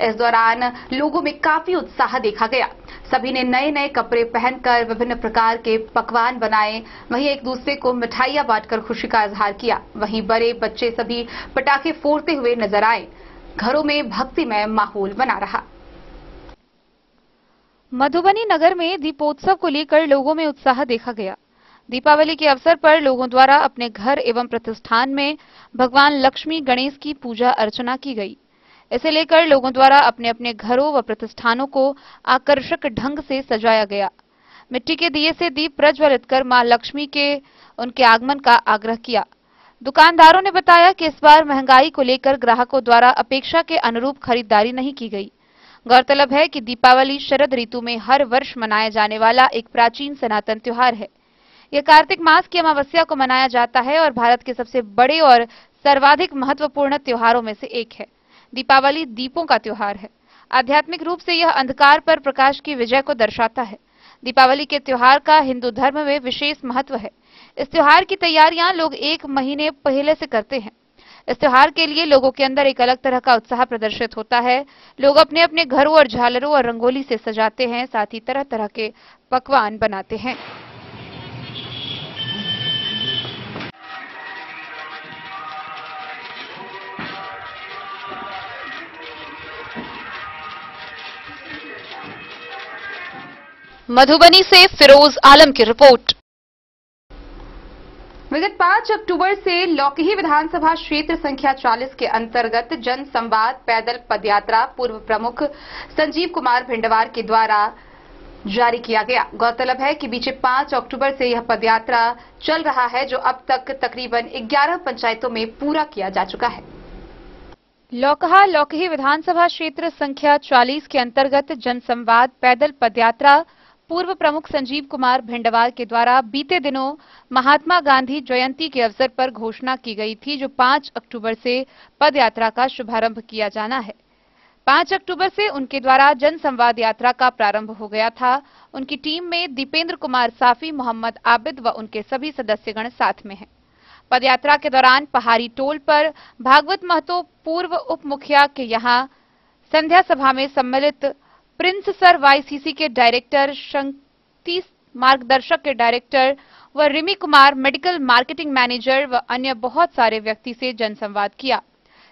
इस दौरान लोगों में काफी उत्साह देखा गया। सभी ने नए नए कपड़े पहनकर विभिन्न प्रकार के पकवान बनाए, वहीं एक दूसरे को मिठाइयां बांटकर खुशी का इजहार किया। वहीं बड़े बच्चे सभी पटाखे फोड़ते हुए नजर आए। घरों में भक्तिमय माहौल बना रहा। मधुबनी नगर में दीपोत्सव को लेकर लोगों में उत्साह देखा गया। दीपावली के अवसर पर लोगों द्वारा अपने घर एवं प्रतिष्ठान में भगवान लक्ष्मी गणेश की पूजा अर्चना की गई। इसे लेकर लोगों द्वारा अपने अपने घरों व प्रतिष्ठानों को आकर्षक ढंग से सजाया गया। मिट्टी के दिए से दीप प्रज्वलित कर मां लक्ष्मी के उनके आगमन का आग्रह किया। दुकानदारों ने बताया कि इस बार महंगाई को लेकर ग्राहकों द्वारा अपेक्षा के अनुरूप खरीदारी नहीं की गई। गौरतलब है कि दीपावली शरद ऋतु में हर वर्ष मनाया जाने वाला एक प्राचीन सनातन त्योहार है। यह कार्तिक मास की अमावस्या को मनाया जाता है और भारत के सबसे बड़े और सर्वाधिक महत्वपूर्ण त्योहारों में से एक है। दीपावली दीपों का त्योहार है। आध्यात्मिक रूप से यह अंधकार पर प्रकाश की विजय को दर्शाता है। दीपावली के त्योहार का हिंदू धर्म में विशेष महत्व है। इस त्योहार की तैयारियां लोग 1 महीने पहले से करते हैं। इस त्योहार के लिए लोगों के अंदर एक अलग तरह का उत्साह प्रदर्शित होता है। लोग अपने अपने घरों और झालरों और रंगोली से सजाते हैं, साथ ही तरह तरह के पकवान बनाते हैं। मधुबनी से फिरोज आलम की रिपोर्ट। विगत 5 अक्टूबर से लौकही विधानसभा क्षेत्र संख्या 40 के अंतर्गत जन संवाद पैदल पदयात्रा पूर्व प्रमुख संजीव कुमार भिंडवार के द्वारा जारी किया गया। गौरतलब है कि बीते 5 अक्टूबर से यह पदयात्रा चल रहा है, जो अब तक तकरीबन 11 पंचायतों में पूरा किया जा चुका है। लौकही विधानसभा क्षेत्र संख्या 40 के अंतर्गत जन संवाद पैदल पदयात्रा पूर्व प्रमुख संजीव कुमार भिंडवार के द्वारा बीते दिनों महात्मा गांधी जयंती के अवसर पर घोषणा की गई थी, जो 5 अक्टूबर से पदयात्रा का शुभारंभ किया जाना है। 5 अक्टूबर से उनके द्वारा जन संवाद यात्रा का प्रारंभ हो गया था। उनकी टीम में दीपेंद्र कुमार साफी, मोहम्मद आबिद व उनके सभी सदस्यगण साथ में हैं। पदयात्रा के दौरान पहाड़ी टोल पर भागवत महतो पूर्व उप मुखिया के यहां संध्या सभा में सम्मिलित प्रिंस सर वाईसीसी के डायरेक्टर, शक्ति मार्गदर्शक के डायरेक्टर व Rimi Kumar medical marketing manager व अन्य बहुत सारे व्यक्ति से जनसंवाद किया।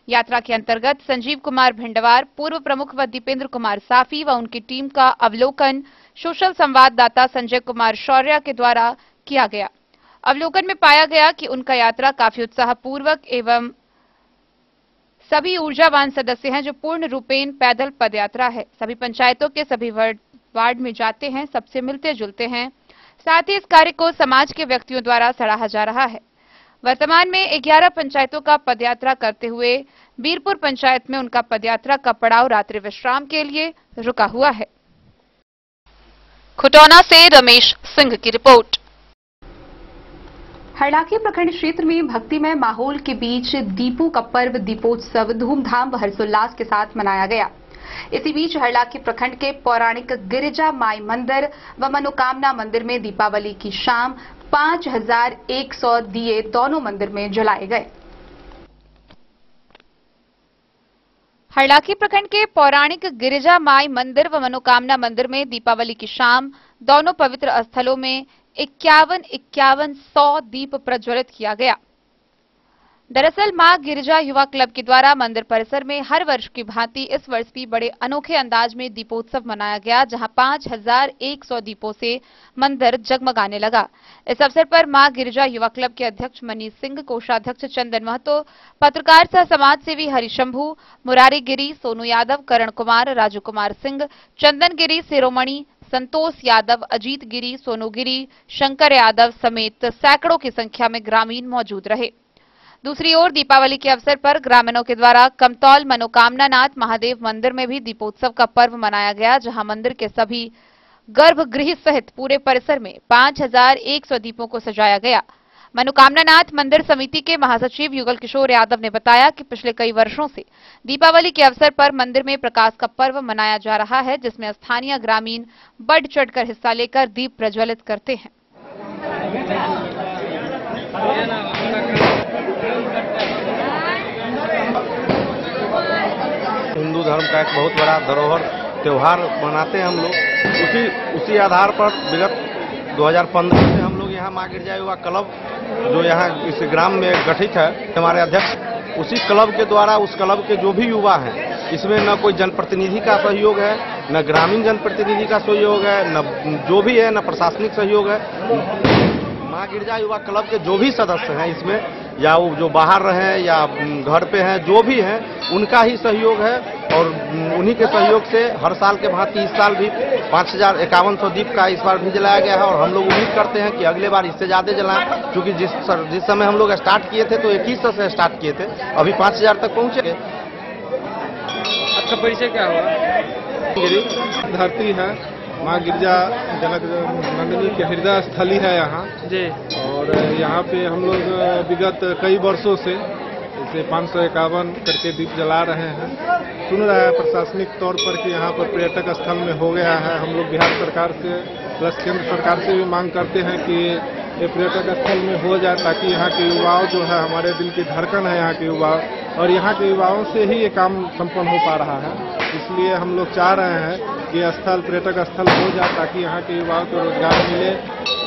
यात्रा के अंतर्गत संजीव कुमार भिंडवार पूर्व प्रमुख व दीपेंद्र कुमार साफी व उनकी टीम का अवलोकन सोशल संवाददाता संजय कुमार शौर्य के द्वारा किया गया। अवलोकन में पाया गया कि उनका यात्रा काफी उत्साहपूर्वक एवं सभी ऊर्जावान सदस्य हैं, जो पूर्ण रूपेण पैदल पदयात्रा है। सभी पंचायतों के सभी वार्ड में जाते हैं, सबसे मिलते जुलते हैं। साथ ही इस कार्य को समाज के व्यक्तियों द्वारा सराहा जा रहा है। वर्तमान में 11 पंचायतों का पदयात्रा करते हुए बीरपुर पंचायत में उनका पदयात्रा का पड़ाव रात्रि विश्राम के लिए रुका हुआ है। खुटौना से रमेश सिंह की रिपोर्ट। हरलाखी प्रखंड क्षेत्र में भक्तिमय माहौल के बीच दीपों का पर्व दीपोत्सव धूमधाम व हर्षोल्लास के साथ मनाया गया। इसी बीच हरलाखी प्रखंड के पौराणिक गिरिजा माई मंदिर व मनोकामना मंदिर में दीपावली की शाम 5100 दिए दोनों मंदिर में जलाए गए। हरलाखी प्रखंड के पौराणिक गिरिजा माई मंदिर व मनोकामना मंदिर में दीपावली की शाम दोनों पवित्र स्थलों में 5100 दीप प्रज्वलित किया गया। दरअसल मां गिरिजा युवा क्लब के द्वारा मंदिर परिसर में हर वर्ष की भांति इस वर्ष भी बड़े अनोखे अंदाज में दीपोत्सव मनाया गया, जहां 5100 दीपों से मंदिर जगमगाने लगा। इस अवसर पर मां गिरिजा युवा क्लब के अध्यक्ष मनीष सिंह, कोषाध्यक्ष चंदन महतो, पत्रकार सह समाज सेवी हरिशंभू, मुरारी गिरी, सोनू यादव, करण कुमार, राजू कुमार सिंह, चंदन गिरी, शिरोमणि, संतोष यादव, अजीत गिरी, सोनू गिरी, शंकर यादव समेत सैकड़ों की संख्या में ग्रामीण मौजूद रहे। दूसरी ओर दीपावली के अवसर पर ग्रामीणों के द्वारा कमतौल मनोकामना नाथ महादेव मंदिर में भी दीपोत्सव का पर्व मनाया गया, जहां मंदिर के सभी गर्भगृह सहित पूरे परिसर में 5100 दीपों को सजाया गया। मनोकामना नाथ मंदिर समिति के महासचिव युगल किशोर यादव ने बताया कि पिछले कई वर्षों से दीपावली के अवसर पर मंदिर में प्रकाश का पर्व मनाया जा रहा है, जिसमें स्थानीय ग्रामीण बढ़ चढ़कर हिस्सा लेकर दीप प्रज्वलित करते हैं। हिंदू धर्म का एक बहुत बड़ा धरोहर त्योहार मनाते हैं हम लोग। उसी आधार पर विगत 2015 से हम लोग यहाँ माँ गिरजा युवा क्लब जो यहाँ इस ग्राम में गठित है, हमारे अध्यक्ष, उसी क्लब के द्वारा उस क्लब के जो भी युवा हैं, इसमें न कोई जनप्रतिनिधि का सहयोग है, न ग्रामीण जनप्रतिनिधि का सहयोग है, न जो भी है, न प्रशासनिक सहयोग है। माँ गिरजा युवा क्लब के जो भी सदस्य हैं इसमें, या वो जो बाहर रहे या घर पे हैं, जो भी हैं, उनका ही सहयोग है। और उन्हीं के सहयोग से हर साल के भांति इस साल भी 5100 दीप का इस बार भी जलाया गया है। और हम लोग उम्मीद करते हैं कि अगले बार इससे ज़्यादा जलाएं, क्योंकि जिस समय हम लोग स्टार्ट किए थे तो 2100 से स्टार्ट किए थे, अभी 5000 तक पहुँचे। आपका परिचय क्या हुआ? गिरी धरती है, माँ गिरजा जनक नंदिनी के हृदय स्थली है यहाँ जी। और यहाँ पे हम लोग विगत कई वर्षों से इसे 551 करके दीप जला रहे हैं। सुन रहा है प्रशासनिक तौर पर कि यहाँ पर पर्यटक स्थल में हो गया है। हम लोग बिहार सरकार से प्लस केंद्र सरकार से भी मांग करते हैं कि ये पर्यटक स्थल में हो जाए, ताकि यहाँ के युवाओं जो है, हमारे दिल की धड़कन है यहाँ के युवा, और यहाँ के युवाओं से ही ये काम संपन्न हो पा रहा है। इसलिए हम लोग चाह रहे हैं कि स्थल पर्यटक स्थल हो जाए, ताकि यहाँ के युवाओं को रोजगार मिले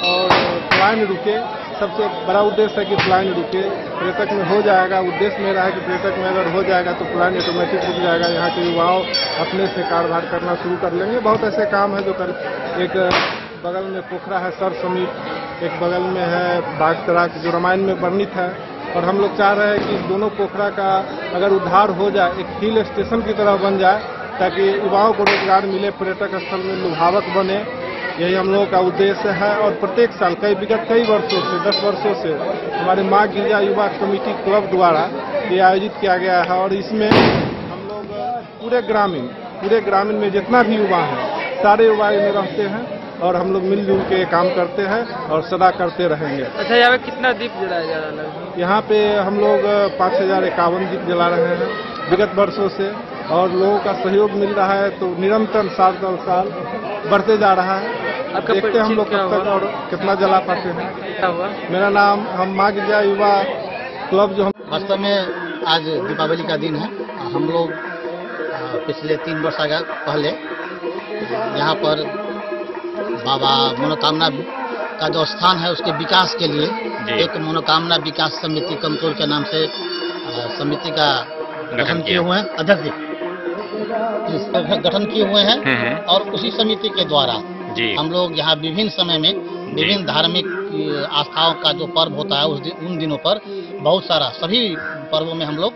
और पलायन रुके। सबसे बड़ा उद्देश्य है कि पलायन रुके। पर्यटक में हो जाएगा, उद्देश्य मेरा है कि पर्यटक में अगर हो जाएगा तो पलायन ऑटोमेटिक रुक जाएगा। यहाँ के युवाओं अपने से कारोबार करना शुरू कर लेंगे। बहुत ऐसे काम है जो एक बगल में पोखरा है सर समीप, एक बगल में है बागतरा जो रामायण में वर्णित है, और हम लोग चाह रहे हैं कि दोनों पोखरा का अगर उद्धार हो जाए, एक हिल स्टेशन की तरह बन जाए, ताकि युवाओं को रोजगार मिले, पर्यटक स्थल में लुभावक बने। यही हम लोगों का उद्देश्य है। और प्रत्येक साल विगत कई वर्षों से 10 वर्षों से हमारे माँ गिरजा युवा कमेटी क्लब द्वारा ये आयोजित किया गया है। और इसमें हम लोग पूरे ग्रामीण में जितना भी युवा है, सारे युवा में रहते हैं और हम लोग मिलजुल के काम करते हैं और सदा करते रहेंगे। अच्छा, यहाँ पे कितना दीप जलाया जा रहा है? यहाँ पे हम लोग 5051 दीप जला रहे हैं विगत वर्षों से, और लोगों का सहयोग मिल रहा है, तो निरंतर साल दर साल बढ़ते जा रहा है। देखते हैं हम लोग कब तक और कितना जला पाते हैं। क्या हुआ? मेरा नाम हम माँ गिरजा युवा क्लब जो हम वास्तव में आज दीपावली का दिन है। हम लोग पिछले 3 वर्ष पहले यहाँ पर बाबा मनोकामना का जो स्थान है उसके विकास के लिए एक मनोकामना विकास समिति कंट्रोल के नाम से समिति का गठन किए हुए हैं, अध्यक्ष गठन किए हुए हैं। और उसी समिति के द्वारा हम लोग यहाँ विभिन्न समय में विभिन्न धार्मिक आस्थाओं का जो पर्व होता है उन दिनों पर बहुत सारा सभी पर्वों में हम लोग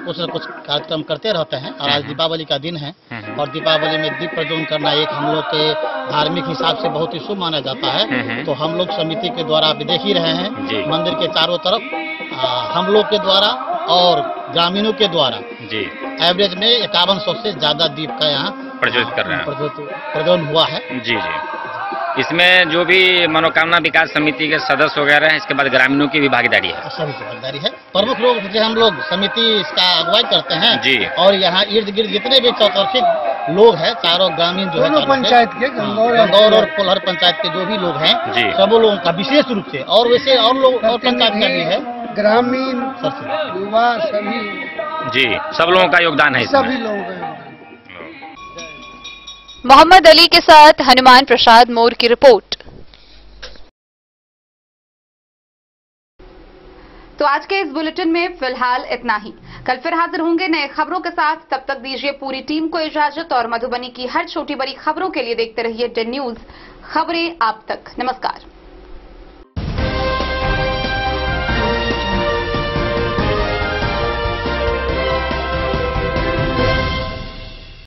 कुछ न कुछ कार्यक्रम करते रहते हैं। और आज दीपावली का दिन है और दीपावली में दीप प्रज्वलन करना एक हम लोग के धार्मिक हिसाब से बहुत ही शुभ माना जाता है। तो हम लोग समिति के द्वारा आप देख ही रहे हैं, मंदिर के चारों तरफ हम लोग के द्वारा और ग्रामीणों के द्वारा एवरेज में 5100 से ज्यादा दीप का यहाँ प्रज्वलित कर रहे हैं, प्रज्वलन हुआ है। जी। इसमें जो भी मनोकामना विकास समिति के सदस्य वगैरह हैं, इसके बाद ग्रामीणों की भी भागीदारी है। सभी की भागीदारी है। प्रमुख रूप से हम लोग समिति इसका अगुवाई करते हैं जी। और यहाँ इर्द गिर्द जितने भी चौतरफिक लोग हैं, चारों ग्रामीण जो है पंचायत के गंगौर और कोल्हर पंचायत के जो भी लोग हैं, सब लोगों का विशेष रूप से, और वैसे और लोग और पंचायत का भी है, ग्रामीण युवा सभी जी, सब लोगों का योगदान है। सभी लोगों का मोहम्मद अली के साथ हनुमान प्रसाद मोर की रिपोर्ट। तो आज के इस बुलेटिन में फिलहाल इतना ही। कल फिर हाजिर होंगे नए खबरों के साथ। तब तक दीजिए पूरी टीम को इजाजत और मधुबनी की हर छोटी बड़ी खबरों के लिए देखते रहिए 10 न्यूज, खबरें आप तक। नमस्कार।